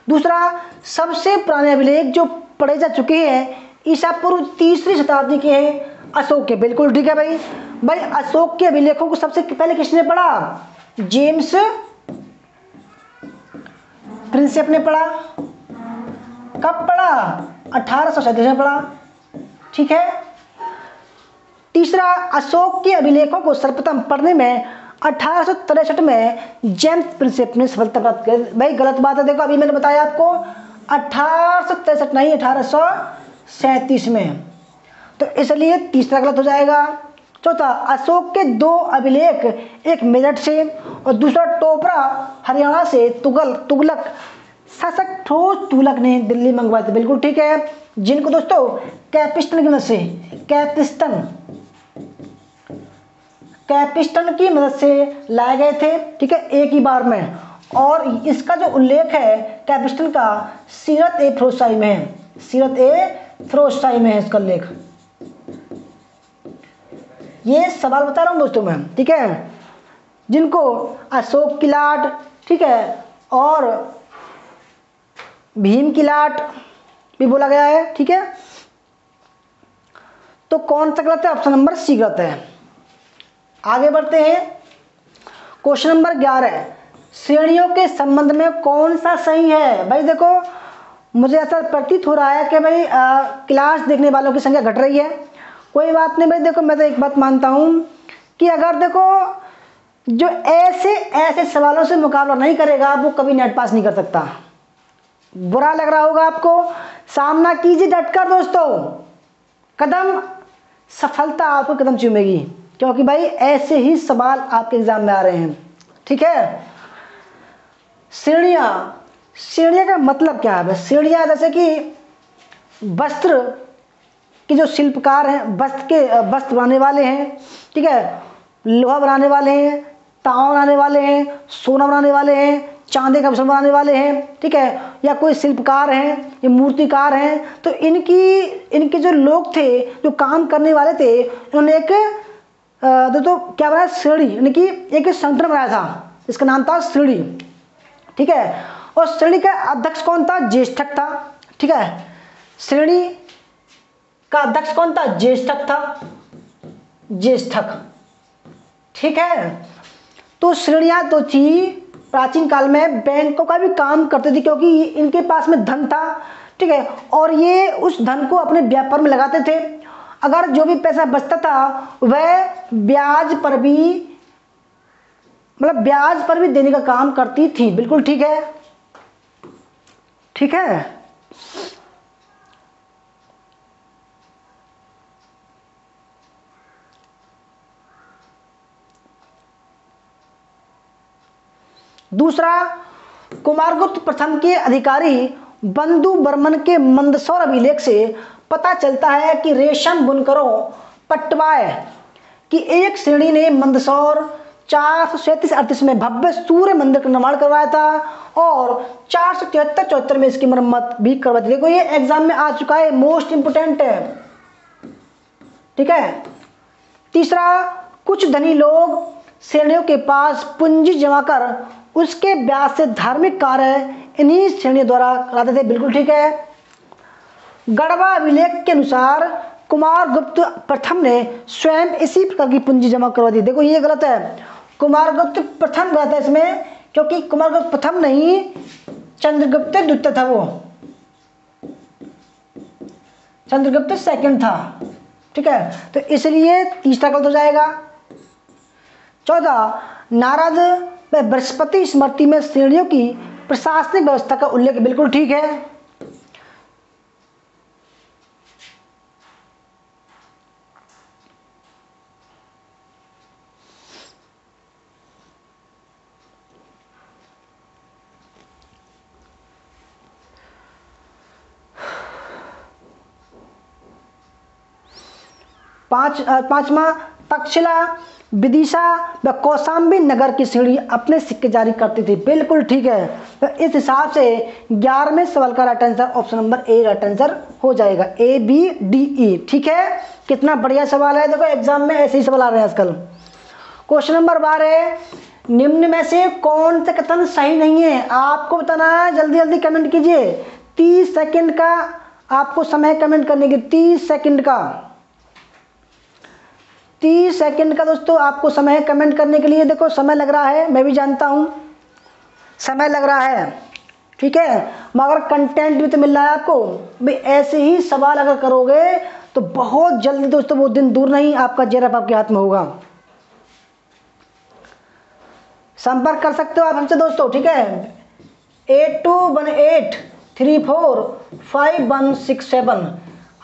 दूसरा, सबसे पुराने अभिलेख जो पढ़े जा चुके हैं ईसा पूर्व 3री शताब्दी के हैं अशोक के, बिल्कुल ठीक है भाई। भाई अशोक के अभिलेखों को सबसे पहले किसने पढ़ा? जेम्स प्रिंसेप ने पढ़ा। कब पढ़ा? 1837 में पढ़ा, ठीक है। तीसरा, अशोक के अभिलेखों को सर्वप्रथम पढ़ने में 1863 में जेम्स प्रिंसेप ने सफलता प्राप्त की। भाई गलत बात है, देखो अभी मैंने बताया आपको 1863 नहीं 1837 में, तो इसलिए तीसरा गलत हो जाएगा। चौथा, अशोक के 2 अभिलेख, एक मेरठ से और दूसरा टोपरा हरियाणा से तुगलक शासक ठोस तुगलक ने दिल्ली मंगवाए थे, बिल्कुल ठीक है। जिनको दोस्तों कैपिस्टन की मदद से, कैपिस्टन की मदद से लाए गए थे, ठीक है, एक ही बार में। और इसका जो उल्लेख है कैपिस्टन का सीरत ए फिरोजशाही में है, सीरत ए फिरोजशाही में है इसका उल्लेख। ये सवाल बता रहा हूँ दोस्तों मैं, ठीक है, जिनको अशोक की लाट, ठीक है, और भीम की लाट भी बोला गया है, ठीक है। तो कौन सा गलत है? ऑप्शन नंबर सी गलत है। आगे बढ़ते हैं, क्वेश्चन नंबर 11, श्रेणियों के संबंध में कौन सा सही है? भाई देखो मुझे ऐसा प्रतीत हो रहा है कि भाई क्लास देखने वालों की संख्या घट रही है, कोई बात नहीं भाई। देखो मैं तो एक बात मानता हूं कि अगर देखो जो ऐसे सवालों से मुकाबला नहीं करेगा वो कभी नेट पास नहीं कर सकता। बुरा लग रहा होगा आपको, सामना कीजिए डटकर दोस्तों, कदम सफलता आपको कदम चूमेगी, क्योंकि भाई ऐसे ही सवाल आपके एग्जाम में आ रहे हैं, ठीक है। श्रेणियां का मतलब क्या है? श्रेणियां जैसे कि वस्त्र के जो शिल्पकार हैं, वस्त्र बनाने वाले हैं, ठीक है, लोहा बनाने वाले हैं, तांबा बनाने वाले हैं, सोना बनाने वाले हैं, चांदी का भूषण बनाने वाले हैं, ठीक है, या कोई शिल्पकार हैं, ये मूर्तिकार हैं, तो इनके जो लोग थे, जो काम करने वाले थे, इन्होंने एक तो क्या बनाया? श्रेणी, यानी कि एक संगठन बनाया था, इसका नाम था श्रेणी, ठीक है। और श्रेणी का अध्यक्ष कौन था? ज्येष्ठक था, ठीक है। श्रेणी का अध्यक्ष कौन था? ज्येष्ठक था, ज्येष्ठक, ठीक है। तो श्रेणियां तो थी प्राचीन काल में, बैंकों का भी काम करते थे क्योंकि इनके पास में धन था, ठीक है, और ये उस धन को अपने व्यापार में लगाते थे। अगर जो भी पैसा बचता था वह ब्याज पर भी देने का काम करती थी, बिल्कुल ठीक है, ठीक है। दूसरा, कुमारगुप्त प्रथम के अधिकारी बंधु बर्मन के मंदसौर अभिलेख से पता चलता है कि रेशम बुनकरों पटवाय की एक श्रेणी ने मंदसौर 437-38 में भव्य सूर्य मंदिर का निर्माण करवाया था और 473-74 में इसकी मरम्मत भी करवाई थी। देखो ये एग्जाम में आ चुका है, मोस्ट इंपोर्टेंट है, ठीक है। तीसरा, कुछ धनी लोग श्रेणियों के पास पूंजी जमा कर उसके ब्याज से धार्मिक कार्य इन्हीं श्रेणियों द्वारा कराते थे, बिल्कुल ठीक है। गढ़वा अभिलेख के अनुसार कुमारगुप्त प्रथम ने स्वयं इसी प्रकार की पूंजी जमा करवा दी। देखो ये गलत है, कुमारगुप्त प्रथम गलत है इसमें, क्योंकि कुमारगुप्त प्रथम नहीं, चंद्रगुप्त द्वितीय था, वो चंद्रगुप्त सेकंड था, ठीक है, तो इसलिए तीसरा गलत हो जाएगा। चौथा, नारद व बृहस्पति स्मृति में श्रेणियों की प्रशासनिक व्यवस्था का उल्लेख, बिल्कुल ठीक है। पांचवा, तक्षशिला, विदिशा व कौशाम्बी नगर की श्रेणी अपने सिक्के जारी करती थी। बिल्कुल ठीक है। तो इस हिसाब से 11वें सवाल का right answer option number A right answer हो जाएगा, ए बी डी ई। ठीक है, कितना बढ़िया सवाल है। देखो एग्जाम में ऐसे ही सवाल आ रहे हैं आजकल। क्वेश्चन नंबर 12, निम्न में से कौन सा कथन सही नहीं है, आपको बताना है। जल्दी जल्दी कमेंट कीजिए, 30 सेकंड का आपको समय कमेंट करने की, 30 सेकंड का, 30 सेकंड का दोस्तों आपको समय है कमेंट करने के लिए। देखो समय लग रहा है, मैं भी जानता हूं समय लग रहा है, ठीक है, मगर कंटेंट भी तो मिल रहा है आपको। भाई ऐसे ही सवाल अगर करोगे तो बहुत जल्दी दोस्तों वो दिन दूर नहीं, आपका जेआरएफ आपके हाथ में होगा। संपर्क कर सकते हो आप हमसे दोस्तों, ठीक है, 8218345167।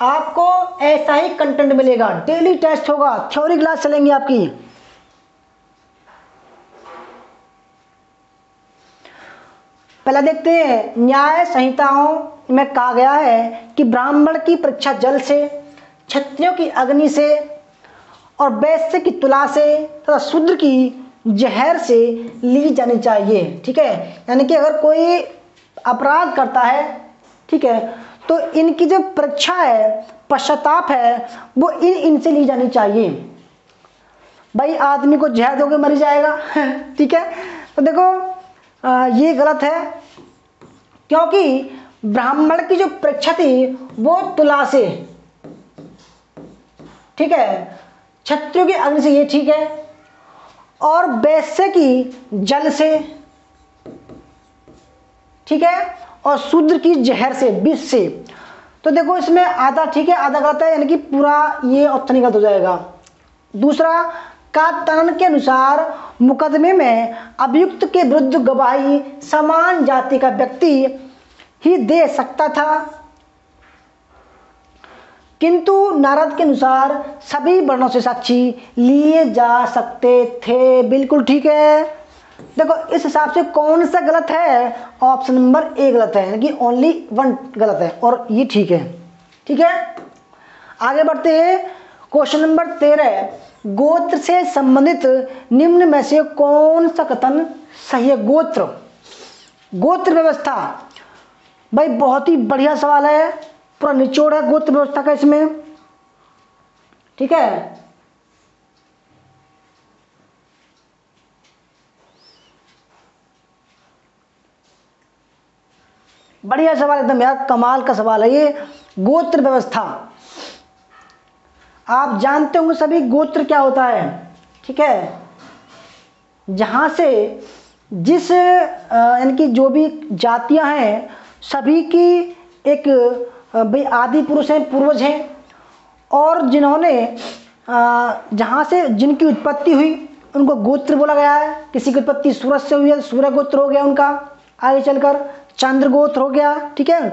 आपको ऐसा ही कंटेंट मिलेगा, डेली टेस्ट होगा, थ्योरी क्लास चलेंगी आपकी। पहले देखते हैं, न्याय संहिताओं में कहा गया है कि ब्राह्मण की परीक्षा जल से, क्षत्रियों की अग्नि से और वैश्य की तुला से तथा शूद्र की जहर से ली जानी चाहिए। ठीक है, यानी कि अगर कोई अपराध करता है, ठीक है, तो इनकी जो परीक्षा है, पश्चाताप है, वो इनसे ली जानी चाहिए। भाई आदमी को जहर दोगे मर जाएगा ठीक है, तो देखो ये गलत है, क्योंकि ब्राह्मण की जो परीक्षा थी वो तुला से, ठीक है, क्षत्रियों की अग्नि से, ये ठीक है, और वैश्य की जल से, ठीक है, और शूद्र की जहर से, विष से। तो देखो इसमें आधा ठीक है आधा गलत है, यानी कि पूरा ये ऑप्शन गलत हो जाएगा। दूसरा, कातरन के अनुसार मुकदमे में अभियुक्त के विरुद्ध गवाही समान जाति का व्यक्ति ही दे सकता था, किंतु नारद के अनुसार सभी वर्णों से साक्षी लिए जा सकते थे। बिल्कुल ठीक है। देखो इस हिसाब से कौन सा गलत है, ऑप्शन नंबर ए गलत है, यानी कि ओनली 1 गलत है और ये ठीक है। ठीक है, आगे बढ़ते हैं। क्वेश्चन नंबर 13, गोत्र से संबंधित निम्न में से कौन सा कथन सही है। गोत्र, गोत्र व्यवस्था, भाई बहुत ही बढ़िया सवाल है, पूरा निचोड़ है गोत्र व्यवस्था का इसमें। ठीक है, बढ़िया सवाल एकदम यार, कमाल का सवाल है ये। गोत्र व्यवस्था, आप जानते होंगे सभी गोत्र क्या होता है। ठीक है, जहां से जिस यानी कि जो भी जातियां हैं सभी की एक भाई आदि पुरुष हैं, पूर्वज हैं, और जिन्होंने जहाँ से जिनकी उत्पत्ति हुई उनको गोत्र बोला गया है। किसी की उत्पत्ति सूरज से हुई है, सूर्य गोत्र हो गया उनका, आगे चलकर चंद्र गोत्र हो गया। ठीक है,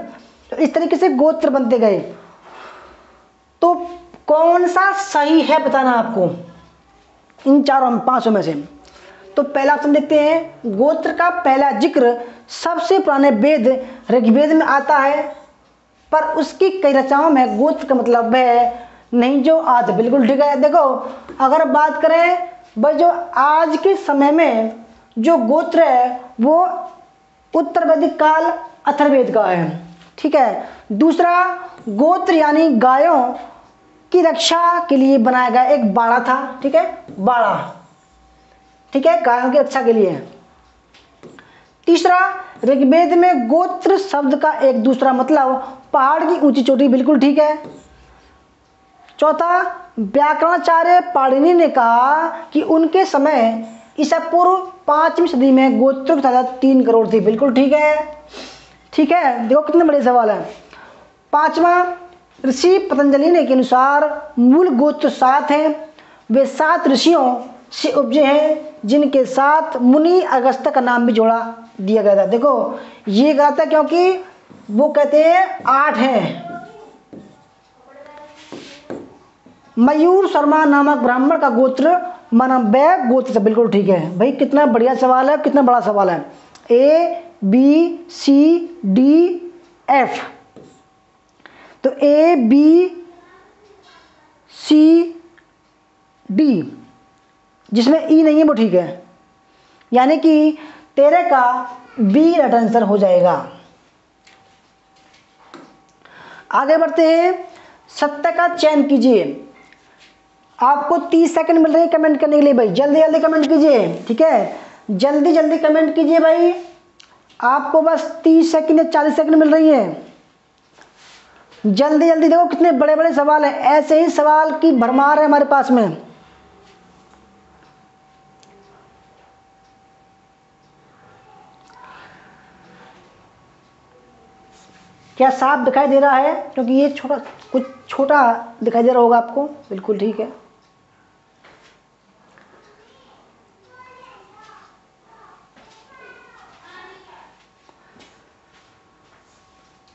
तो इस तरीके से गोत्र बनते गए। तो कौन सा सही है बताना आपको इन चारों 5 में से। तो पहला ऑप्शन देखते हैं, गोत्र का पहला जिक्र सबसे पुराने वेद ऋग्वेद में आता है, पर उसकी कई रचनाओं में गोत्र का मतलब है नहीं जो आज। बिल्कुल ठीक है। देखो अगर बात करें भाई जो आज के समय में जो गोत्र है वो उत्तर वैदिक काल अथर्ववेद का है। ठीक है, दूसरा गोत्र यानी गायों की रक्षा के लिए बनाया गया एक बाड़ा था। ठीक है, बाड़ा, ठीक है, गायों की रक्षा के लिए। तीसरा, ऋग्वेद में गोत्र शब्द का एक दूसरा मतलब पहाड़ की ऊंची चोटी। बिल्कुल ठीक है। चौथा, व्याकरणाचार्य पाणिनि ने कहा कि उनके समय ईसा पूर्व 5वीं सदी में गोत्रों की तादाद 3 करोड़ थी। बिल्कुल ठीक है। ठीक है, देखो कितने बड़े सवाल है। पांचवा, ऋषि पतंजलि ने के अनुसार मूल गोत्र 7 हैं। वे 7 ऋषियों से उपजे हैं जिनके साथ मुनि अगस्त्य का नाम भी जोड़ा दिया गया था। देखो ये गलत है, क्योंकि वो कहते हैं 8 हैं। मयूर शर्मा नामक ब्राह्मण का गोत्र मनव्य गोत्र से। बिल्कुल ठीक है भाई, कितना बढ़िया सवाल है, कितना बड़ा सवाल है। A B C D F, तो ए बी सी डी, जिसमें ई नहीं है वो ठीक है, यानी कि तेरे का बी राइट आंसर हो जाएगा। आगे बढ़ते हैं, सत्य का चयन कीजिए। आपको 30 सेकंड मिल रहे हैं कमेंट करने के लिए भाई, जल्दी जल्दी कमेंट कीजिए, ठीक है, जल्दी जल्दी कमेंट कीजिए भाई, आपको बस 30 सेकंड या 40 सेकंड मिल रही है, जल्दी जल्दी। देखो कितने बड़े बड़े सवाल हैं, ऐसे ही सवाल की भरमार है हमारे पास में। क्या साफ दिखाई दे रहा है? क्योंकि ये छोटा, कुछ छोटा दिखाई दे रहा होगा आपको, बिल्कुल ठीक है।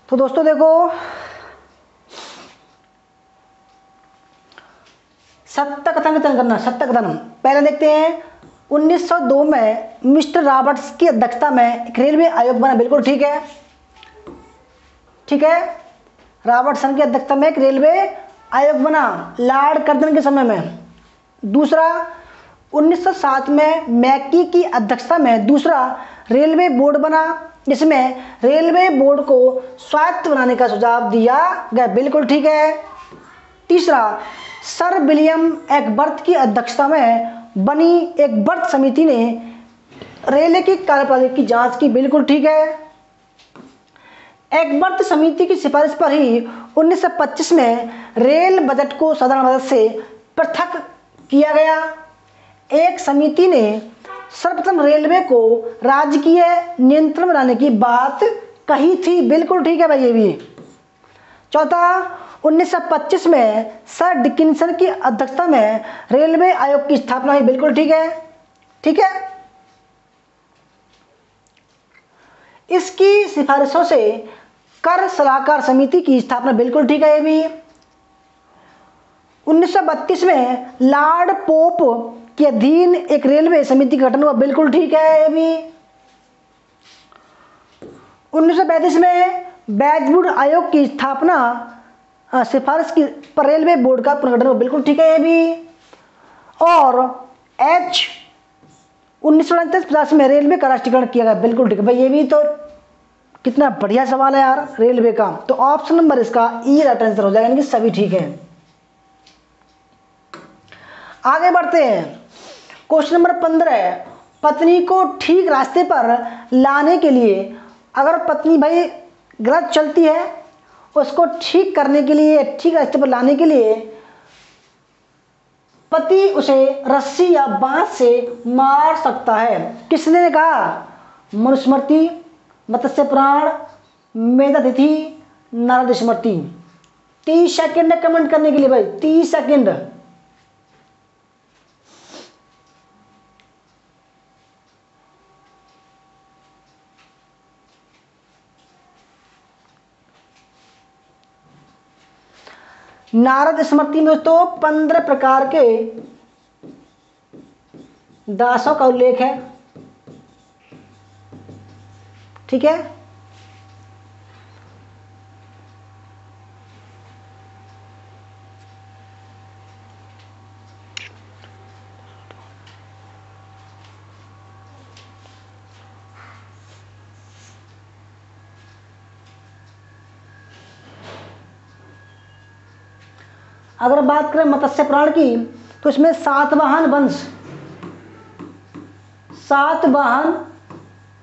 तो दोस्तों देखो, सत्य कथन का चयन करना। सत्य कथन पहले देखते हैं। 1902 में मिस्टर रॉबर्ट्स की अध्यक्षता में एक रेलवे आयोग बना, बिल्कुल ठीक है, ठीक है, रॉबर्टसन की अध्यक्षता में एक रेलवे आयोग बना लॉर्ड कर्जन के समय में। दूसरा, 1907 में मैकी की अध्यक्षता में दूसरा रेलवे बोर्ड बना, जिसमें रेलवे बोर्ड को स्वायत्त बनाने का सुझाव दिया गया, बिल्कुल ठीक है। तीसरा, सर विलियम एकबर्थ की अध्यक्षता में बनी एकबर्थ समिति ने रेलवे की कार्यप्रणाली की जांच की, बिल्कुल ठीक है। एकबर्थ समिति की सिफारिश पर ही 1925 में रेल बजट को साधारण बजट से पृथक किया गया। एक समिति ने सर्वप्रथम रेलवे को राजकीय नियंत्रण में लाने की बात कही थी, बिल्कुल ठीक है भाई ये भी। चौथा, 1925 में सर डिकिंसन की अध्यक्षता में रेलवे आयोग की स्थापना हुई, बिल्कुल ठीक है, ठीक है। इसकी सिफारिशों से कर सलाहकार समिति की स्थापना, बिल्कुल ठीक है ये भी। 1932 में लॉर्ड पोप के अधीन एक रेलवे समिति का गठन हुआ, बिल्कुल ठीक है ये भी। 1935 में बैजवुड आयोग की स्थापना सिफारिश की पर रेलवे बोर्ड का पुनर्गठन हुआ, बिल्कुल ठीक है ये भी। और 1949 में रेलवे का राष्ट्रीयकरण किया गया, बिल्कुल ठीक है भाई ये भी। तो कितना बढ़िया सवाल है यार रेलवे का। तो ऑप्शन नंबर इसका ई राइट आंसर हो जाएगा, यानी कि सभी ठीक है। आगे बढ़ते हैं, क्वेश्चन नंबर 15। पत्नी को ठीक रास्ते पर लाने के लिए, अगर पत्नी भाई गलत चलती है, उसको ठीक करने के लिए, ठीक रास्ते पर लाने के लिए पति उसे रस्सी या बांस से मार सकता है। किसने कहा? मनुस्मृति, मत्स्य पुराण, मेधातिथि, नारद स्मृति। 30 सेकंड कमेंट करने के लिए भाई, 30 सेकंड। नारद स्मृति में तो 15 प्रकार के दासों का उल्लेख है, ठीक है। अगर बात करें मत्स्य पुराण की, तो इसमें सातवाहन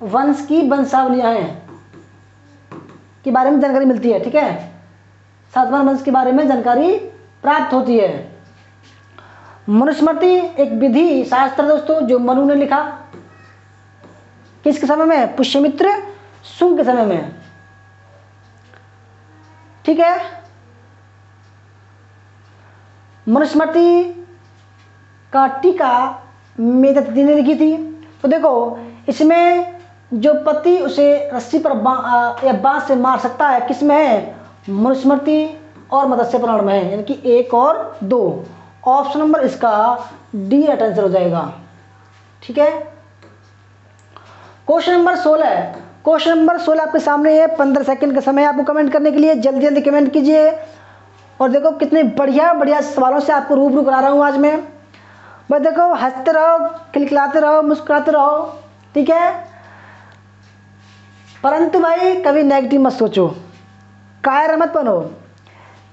वंश की वंशावलियां हैं के बारे में जानकारी मिलती है, ठीक है। सातवाहन वंश के बारे में जानकारी प्राप्त होती है। मनुस्मृति एक विधि शास्त्र दोस्तों, जो मनु ने लिखा, किसके समय में? पुष्यमित्र शुंग के समय में, ठीक है। मनुस्मृति का टीका मेधातिथि ने लिखी थी। तो देखो इसमें जो पति उसे रस्सी पर या बांस से मार सकता है, किसमें है? मनुस्मृति और मत्स्य पुराण में है, यानी कि 1 और 2। ऑप्शन नंबर इसका डी राइट आंसर हो जाएगा, ठीक है। Question number 16। क्वेश्चन नंबर 16 आपके सामने है। 15 सेकंड का समय आपको कमेंट करने के लिए, जल्दी जल्दी कमेंट कीजिए। और देखो कितने बढ़िया बढ़िया सवालों से आपको रूबरू करा रहा हूँ आज मैं। बस देखो, हंसते रहो, खिलखिलाते रहो, मुस्कुराते रहो, ठीक है। परंतु भाई कभी नेगेटिव मत सोचो, कायर मत बनो।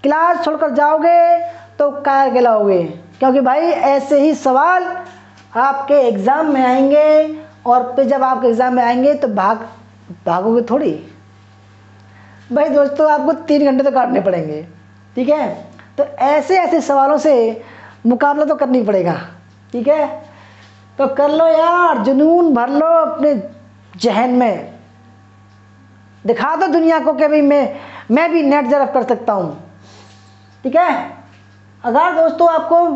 क्लास छोड़कर जाओगे तो कायर कहलाओगे, क्योंकि भाई ऐसे ही सवाल आपके एग्ज़ाम में आएंगे, और फिर जब आपके एग्ज़ाम में आएंगे तो भागोगे थोड़ी भाई। दोस्तों आपको 3 घंटे तो काटने पड़ेंगे, ठीक है। तो ऐसे ऐसे सवालों से मुकाबला तो करनी पड़ेगा, ठीक है। तो कर लो यार, जुनून भर लो अपने जहन में, दिखा दो दुनिया को कि भाई मैं भी नेट जरफ कर सकता हूँ, ठीक है। अगर दोस्तों आपको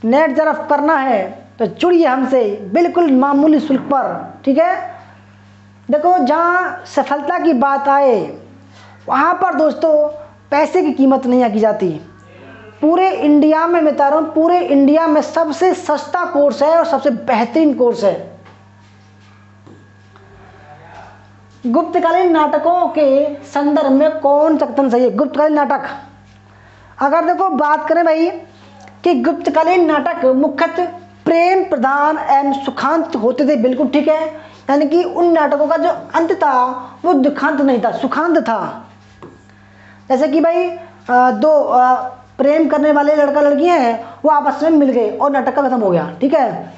नेट जरफ करना है तो जुड़िए हमसे बिल्कुल मामूली शुल्क पर, ठीक है। देखो, जहाँ सफलता की बात आए वहाँ पर दोस्तों पैसे की कीमत नहीं आंकी जाती। पूरे इंडिया में, मैं बता रहा हूँ, पूरे इंडिया में सबसे सस्ता कोर्स है और सबसे बेहतरीन कोर्स है। गुप्तकालीन नाटकों के संदर्भ में कौन सा कथन सही है? गुप्तकालीन नाटक, अगर देखो बात करें भाई कि गुप्तकालीन नाटक मुख्यतः प्रेम प्रधान एवं सुखांत होते थे, बिल्कुल ठीक है। यानी कि उन नाटकों का जो अंत था वो दुखांत नहीं था, सुखांत था। जैसे कि भाई दो प्रेम करने वाले लड़का लड़की हैं, वो आपस में मिल गए और नाटक का खत्म हो गया, ठीक है,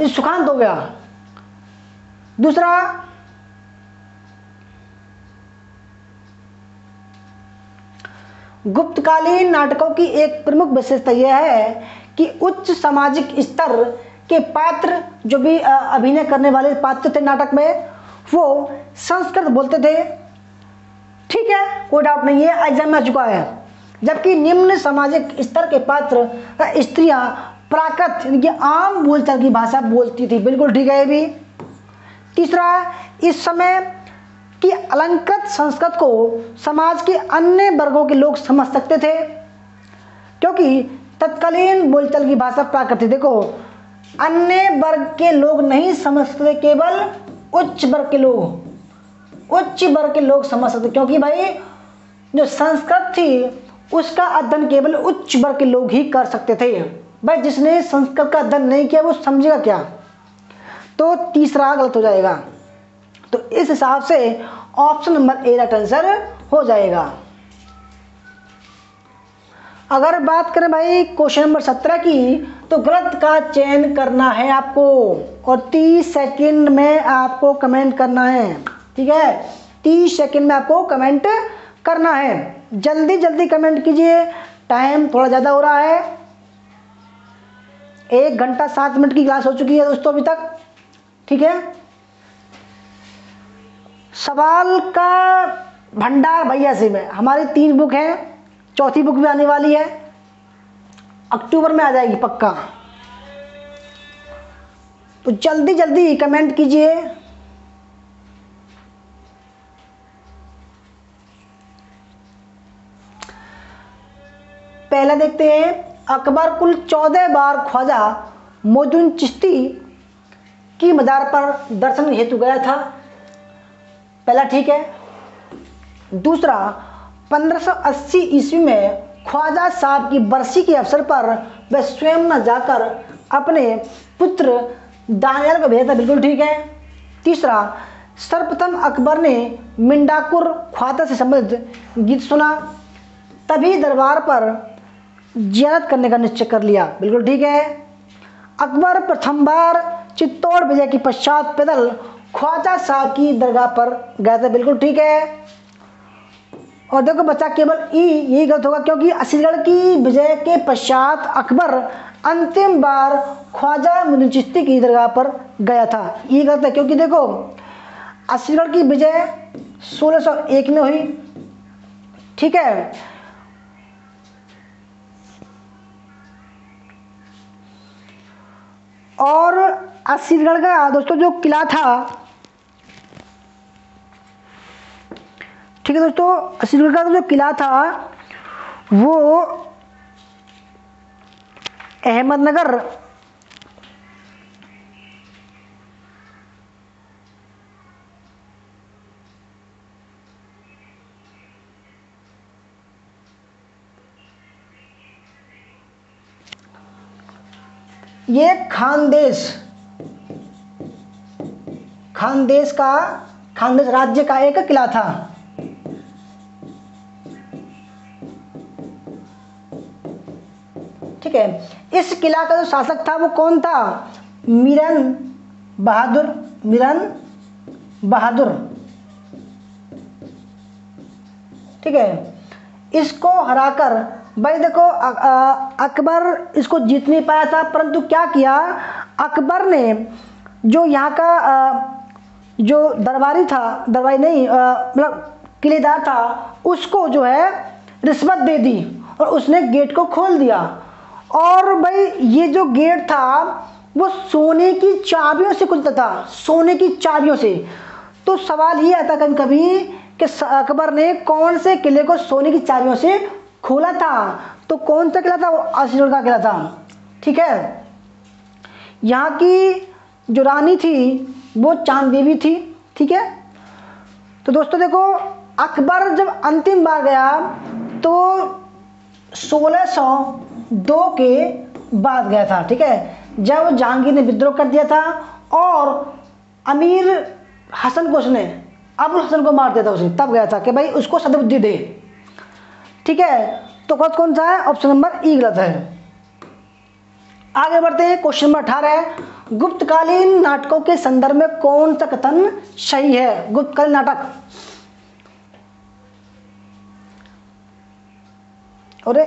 सुखांत हो गया। दूसरा, गुप्तकालीन नाटकों की एक प्रमुख विशेषता यह है कि उच्च सामाजिक स्तर के पात्र, जो भी अभिनय करने वाले पात्र थे नाटक में, वो संस्कृत बोलते थे, ठीक है, कोई डाउट नहीं है, एग्जाम में आ चुका है। जबकि निम्न सामाजिक स्तर के पात्र स्त्रियां प्राकृत यानी कि आम बोलचाल की भाषा बोलती थी, बिल्कुल ठीक है ये भी। तीसरा, इस समय कि अलंकृत संस्कृत को समाज के अन्य वर्गों के लोग समझ सकते थे, क्योंकि तत्कालीन बोलचाल की भाषा प्राकृत थी। देखो, अन्य वर्ग के लोग नहीं समझ सकते, केवल उच्च वर्ग के लोग समझ सकते, क्योंकि भाई जो संस्कृत थी उसका अध्ययन केवल उच्च वर्ग के लोग ही कर सकते थे। भाई जिसने संस्कृत का अध्ययन नहीं किया वो समझेगा क्या? तो तीसरा गलत हो जाएगा। तो इस हिसाब से option number A right answer हो जाएगा। अगर बात करें भाई क्वेश्चन नंबर 17 की, तो गलत का चयन करना है आपको और 30 सेकंड में आपको कमेंट करना है, ठीक है। 30 सेकंड में आपको कमेंट करना है, जल्दी जल्दी कमेंट कीजिए, टाइम थोड़ा ज़्यादा हो रहा है। 1 घंटा 7 मिनट की क्लास हो चुकी है दोस्तों अभी तक, ठीक है। सवाल का भंडार भैया से में हमारी 3 बुक हैं, चौथी बुक भी आने वाली है, अक्टूबर में आ जाएगी पक्का। तो जल्दी जल्दी कमेंट कीजिए। पहला देखते हैं, अकबर कुल 14 बार ख्वाजा मोइनुद्दीन चिश्ती की मजार पर दर्शन हेतु गया था, पहला ठीक है। दूसरा, 1580 ईस्वी में ख्वाजा साहब की बरसी के अवसर पर वह स्वयं न जाकर अपने पुत्र दानियाल को भेजा था, बिल्कुल ठीक है। तीसरा, सर्वप्रथम अकबर ने मिंडाकुर ख्वाजा से संबंधित गीत सुना, तभी दरबार पर जियारत करने का निश्चय कर लिया, बिल्कुल ठीक है। अकबर प्रथम बार चित्तौड़ विजय के पश्चात पैदल ख्वाजा साहब की दरगाह पर गए थे, बिल्कुल ठीक है। और देखो बच्चा, केवल यही गलत होगा, क्योंकि असीरगढ़ की विजय के पश्चात अकबर अंतिम बार ख्वाजा मोइनुद्दीन चिश्ती की दरगाह पर गया था, ये गलत है। क्योंकि देखो, असीरगढ़ की विजय 1601 में हुई, ठीक है। और असीरगढ़ का दोस्तों जो किला था, ठीक है दोस्तों, असीरगढ़ का जो किला था वो अहमदनगर ये खानदेश राज्य का एक किला था। ठीक है, इस किला का जो शासक था वो कौन था? मीरन बहादुर। ठीक है, इसको हराकर भाई देखो अकबर इसको जीत नहीं पाया था, परंतु क्या किया अकबर ने, जो यहाँ का जो दरबारी नहीं मतलब किलेदार था, उसको जो है रिश्वत दे दी और उसने गेट को खोल दिया। और भाई ये जो गेट था वो सोने की चाबियों से खुलता था, सोने की चाबियों से। तो सवाल ये आता कभी कभी कि अकबर ने कौन से किले को सोने की चाबियों से खोला था? तो कौन सा किला था? वो आसिफगढ़ का किला था। ठीक है, यहाँ की जो रानी थी वो चांद देवी थी। ठीक है, तो दोस्तों देखो अकबर जब अंतिम बार गया तो 1602 के बाद गया था। ठीक है, जब जहांगीर ने विद्रोह कर दिया था और अमीर हसन को उसने अबुल हसन को मार दिया था, उसने तब गया था कि भाई उसको सद्बुद्धि दे। ठीक है, तो कौन सा है? ऑप्शन नंबर ई गलत है। आगे बढ़ते हैं, क्वेश्चन नंबर 18 गुप्तकालीन नाटकों के संदर्भ में कौन सा कथन सही है? गुप्तकालीन नाटक, अरे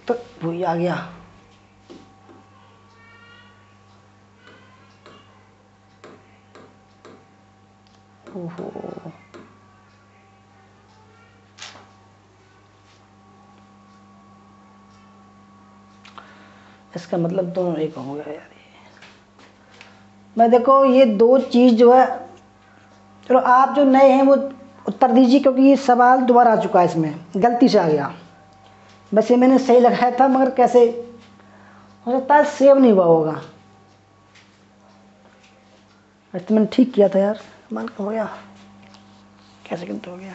तो वही आ गया। ओहो, इसका मतलब दोनों एक हो गया यार। मैं देखो ये दो चीज़ जो है, चलो आप जो नए हैं वो उत्तर दीजिए, क्योंकि ये सवाल दोबारा आ चुका है, इसमें गलती से आ गया। वैसे मैंने सही लगाया था, मगर कैसे हो सकता है सेव नहीं हुआ होगा। वैसे मैंने ठीक किया था यार, मान हो गया, कैसे गलत हो गया।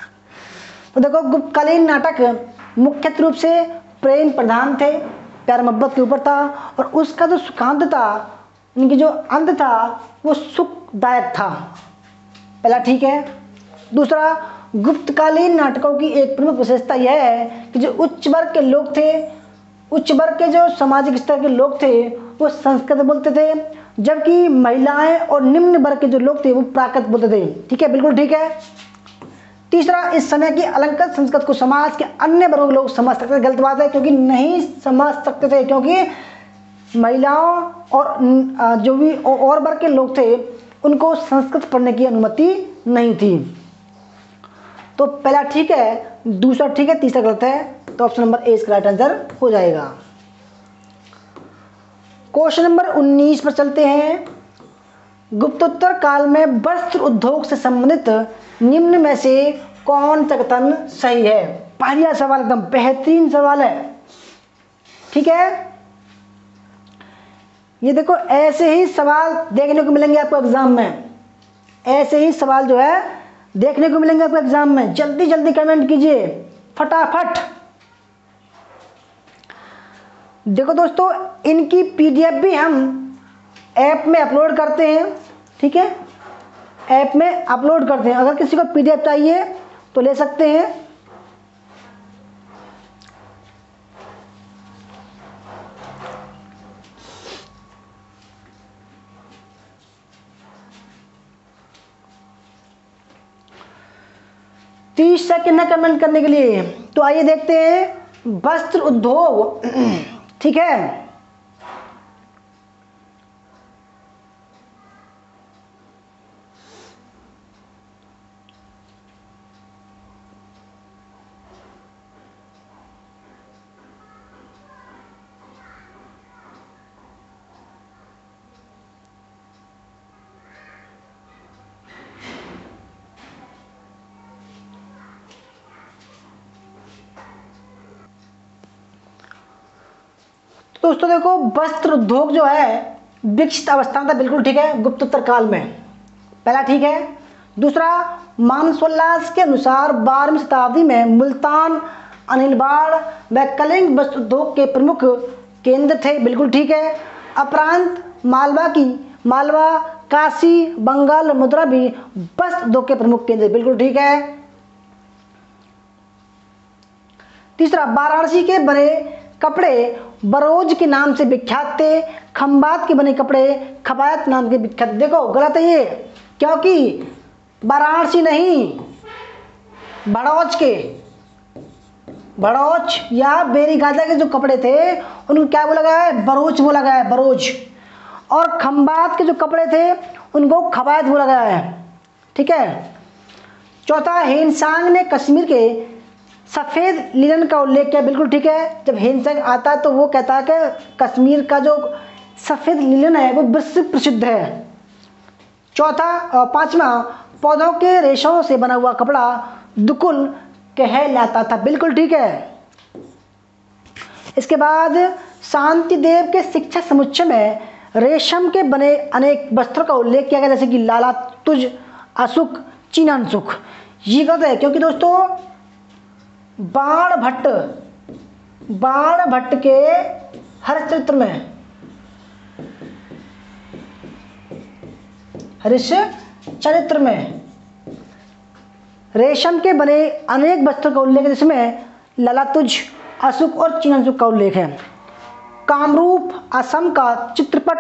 तो देखो गुप्तकालीन नाटक मुख्यतः रूप से प्रेम प्रधान थे, प्यार मोहब्बत के ऊपर था, और उसका जो सुखांत था, उनकी जो अंत था वो सुखदायक था। पहला ठीक है। दूसरा, गुप्तकालीन नाटकों की एक प्रमुख विशेषता यह है कि जो उच्च वर्ग के लोग थे, उच्च वर्ग के जो सामाजिक स्तर के लोग थे वो संस्कृत बोलते थे, जबकि महिलाएं और निम्न वर्ग के जो लोग थे वो प्राकृत बोलते थे। ठीक है, बिल्कुल ठीक है। तीसरा, इस समय की अलंकृत संस्कृत को समाज के अन्य वर्गों के लोग समझ सकते थे। गलत बात है, क्योंकि नहीं समझ सकते थे, क्योंकि महिलाओं और जो भी और वर्ग के लोग थे उनको संस्कृत पढ़ने की अनुमति नहीं थी। तो पहला ठीक है, दूसरा ठीक है, तीसरा गलत है। तो ऑप्शन नंबर ए इसका राइट आंसर हो जाएगा। क्वेश्चन नंबर 19 पर चलते हैं। गुप्तोत्तर काल में वस्त्र उद्योग से संबंधित निम्न में से कौन सा कथन सही है? पहला सवाल एकदम बेहतरीन सवाल है। ठीक है, ये देखो ऐसे ही सवाल देखने को मिलेंगे आपको एग्जाम में, ऐसे ही सवाल जो है देखने को मिलेंगे आपको एग्जाम में। जल्दी जल्दी कमेंट कीजिए फटाफट। देखो दोस्तों, इनकी पीडीएफ भी हम ऐप में अपलोड करते हैं। ठीक है, ऐप में अपलोड करते हैं, अगर किसी को पीडीएफ चाहिए तो ले सकते हैं। तीस सेकंड है कमेंट करने के लिए। तो आइए देखते हैं वस्त्र उद्योग। ठीक है, दोस्तों देखो वस्त्र उद्योग जो है विकसित अवस्था में था, बिल्कुल ठीक है, गुप्तोत्तर काल में। पहला ठीक है। दूसरा, मानसोल्लास के अनुसार 12वीं शताब्दी में मुल्तान, अनिलबाड़ व कलिंग वस्त्र उद्योग के प्रमुख केंद्र थे, बिल्कुल ठीक है। अपरांत मालवा, काशी, बंगाल, मुद्रा भी वस्त्र उद्योग के प्रमुख केंद्र। बिल्कुल ठीक है। तीसरा, वाराणसी के बने कपड़े बरोज के नाम से विख्यात थे, खंबात के बने कपड़े खबायत नाम के विख्यात। देखो गलत है ये, क्योंकि वाराणसी नहीं, बड़ौच या बेरीगादा के जो कपड़े थे उनको क्या बोला गया है? बरोच बोला गया है, बरोज। और खंबात के जो कपड़े थे उनको खबायत बोला गया है। ठीक है। चौथा, हेनसांग ने कश्मीर के सफ़ेद लिनन का उल्लेख किया। बिल्कुल ठीक है। जब हेनसांग आता है तो वो कहता है कि कश्मीर का जो सफ़ेद लिनन है वो विश्व प्रसिद्ध है। चौथा, पांचवा, पौधों के रेशों से बना हुआ कपड़ा दुकुल कहलाता था। बिल्कुल ठीक है। इसके बाद शांति देव के शिक्षा समुच्चय में रेशम के बने अनेक वस्त्रों का उल्लेख किया गया, जैसे कि लाला तुज, अशुक, चीनानसुख। ये गलत है, क्योंकि दोस्तों बाण भट्ट के हरिश्चरित्र में रेशम के बने अनेक वस्त्रों का उल्लेख है, जिसमें लालातुज, अशुक और चीनानसुख का उल्लेख है। कामरूप असम का चित्रपट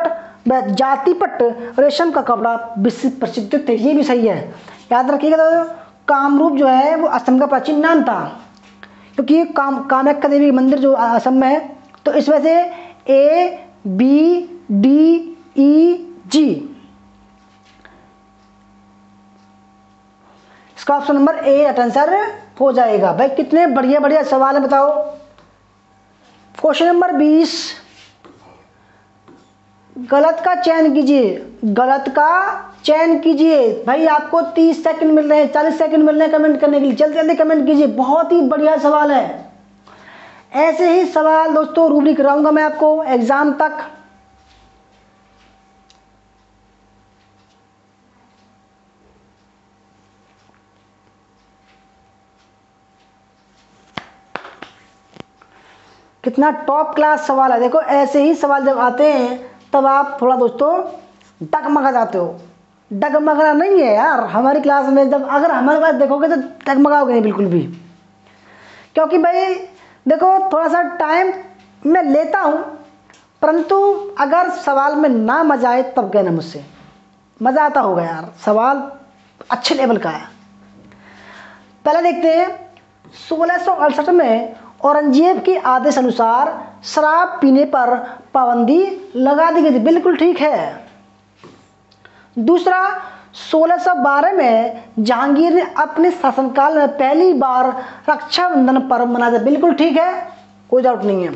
व जातिपट रेशम का कपड़ा विश्व प्रसिद्ध थे। ये भी सही है, याद रखिएगा। तो कामरूप जो है वो असम का प्राचीन नाम था, क्योंकि कामाख्या देवी मंदिर जो असम में है, तो इसमें से ABDEG, इसका ऑप्शन नंबर ए आंसर हो जाएगा। भाई कितने बढ़िया बढ़िया सवाल है, बताओ। क्वेश्चन नंबर 20, गलत का चयन कीजिए। भाई आपको 30 सेकंड मिल रहे हैं, 40 सेकंड मिल रहे हैं कमेंट करने के लिए। जल्दी जल्दी कमेंट कीजिए, बहुत ही बढ़िया सवाल है। ऐसे ही सवाल दोस्तों रूब्रिक कराऊंगा मैं आपको एग्जाम तक। कितना टॉप क्लास सवाल है। देखो ऐसे ही सवाल जब आते हैं तब आप थोड़ा दोस्तों डगमगा जाते हो। डगमगना नहीं है यार, हमारी क्लास में जब अगर हमारे क्लास देखोगे तो डगमगाओगे नहीं बिल्कुल भी, क्योंकि भाई देखो थोड़ा सा टाइम मैं लेता हूँ, परंतु अगर सवाल में ना मजा आए तब कहना मुझसे। मज़ा आता होगा यार, सवाल अच्छे लेवल का है। पहले देखते हैं, 1668 में औरंगजेब के आदेश अनुसार शराब पीने पर पाबंदी लगा दी गई थी। बिल्कुल ठीक है। दूसरा, 1612 में जहांगीर ने अपने शासनकाल में पहली बार रक्षाबंधन पर्व मनाया था। बिल्कुल ठीक है, कोई डाउट नहीं है।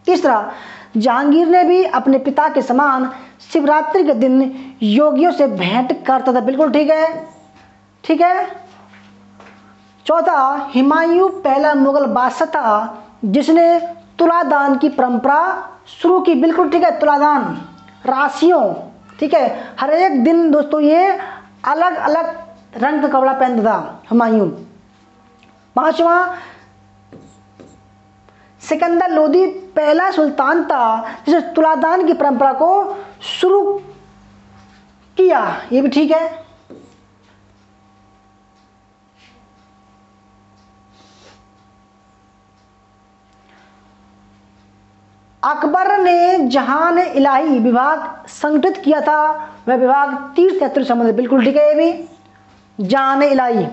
तीसरा, जहांगीर ने भी अपने पिता के समान शिवरात्रि के दिन योगियों से भेंट करता था। बिल्कुल ठीक है, ठीक है। चौथा, हुमायूं पहला मुगल बादशाह था जिसने तुलादान की परंपरा शुरू की। बिल्कुल ठीक है, तुलादान राशियों, ठीक है, हर एक दिन दोस्तों ये अलग अलग रंग का कपड़ा पहनता था हुमायूं। पांचवा, सिकंदर लोदी पहला सुल्तान था जिसने तुलादान की परंपरा को शुरू किया। ये भी ठीक है। अकबर ने जहान इलाही विभाग संगठित किया था, वह विभाग तीर्थ यात्री संबंधित। बिल्कुल ठीक है, ये भी जहान इलाही।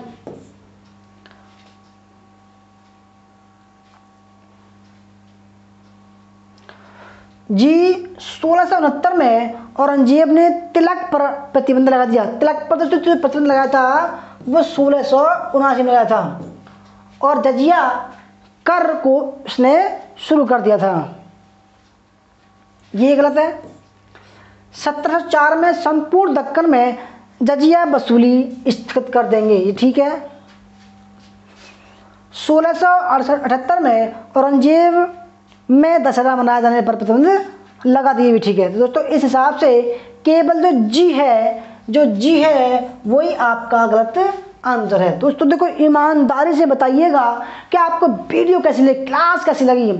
जी 1669 में औरंगजेब ने तिलक पर प्रतिबंध लगा दिया। तिलक पर जो प्रतिबंध लगाया था वो 1679 में लगाया था, और जजिया कर को उसने शुरू कर दिया था। ये गलत है। 1704 में संपूर्ण दक्कन में जजिया वसूली स्थगित कर देंगे। ये ठीक है। 1678 में औरंगजेब में दशहरा मनाया जाने पर प्रतिबंध लगा दिए। भी ठीक है। तो दोस्तों इस हिसाब से केवल जो जी है वही आपका गलत आंसर है। दोस्तों देखो ईमानदारी से बताइएगा कि आपको वीडियो कैसी लगी, क्लास कैसी लगी।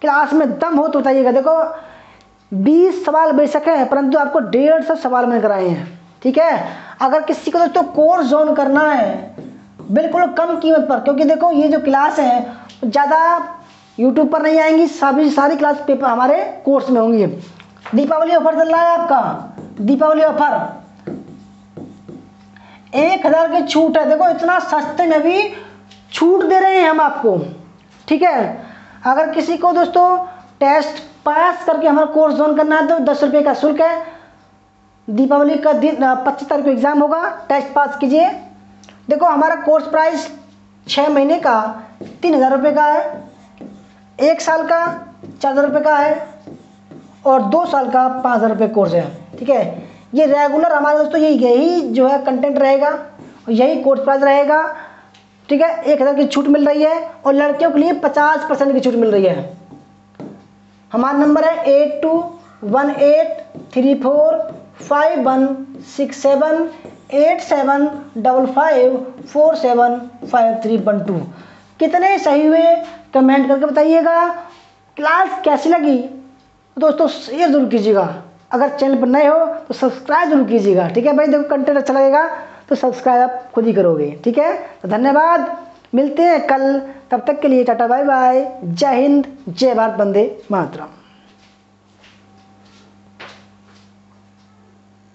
क्लास में दम हो तो बताइएगा। देखो 20 सवाल बेशक हैं, परंतु आपको 150 सवाल मैंने कराए हैं। ठीक है, अगर किसी को दोस्तों कोर्स ज्वाइन करना है बिल्कुल कम कीमत पर, क्योंकि देखो ये जो क्लास है ज़्यादा यूट्यूब पर नहीं आएंगी, सारी क्लास पेपर हमारे कोर्स में होंगी। दीपावली ऑफर चल रहा है आपका, दीपावली ऑफर 1000 की छूट है। देखो इतना सस्ते में भी छूट दे रहे हैं हम आपको। ठीक है, अगर किसी को दोस्तों टेस्ट पास करके हमारा कोर्स ज्वाइन करना है तो 10 रुपये का शुल्क है। दीपावली का दिन 25 तारीख को एग्ज़ाम होगा, टेस्ट पास कीजिए। देखो हमारा कोर्स प्राइस 6 महीने का 3000 रुपये का है, 1 साल का 4000 रुपये का है और 2 साल का 5000 रुपये कोर्स है। ठीक है, ये रेगुलर हमारे दोस्तों यही जो है कंटेंट रहेगा और यही कोर्स प्राइस रहेगा। ठीक है, 1000 की छूट मिल रही है और लड़कियों के लिए 50% की छूट मिल रही है। हमारा नंबर है 82183451678755475312। कितने सही हुए कमेंट करके बताइएगा। क्लास कैसी लगी दोस्तों शेयर जरूर कीजिएगा, अगर चैनल पर नए हो तो सब्सक्राइब जरूर कीजिएगा। ठीक है भाई, देखो कंटेंट अच्छा लगेगा तो सब्सक्राइब आप खुद ही करोगे। ठीक है, तो धन्यवाद, मिलते हैं कल, तब तक के लिए टाटा बाय बाय, जय हिंद, जय भारत, वंदे मातरम।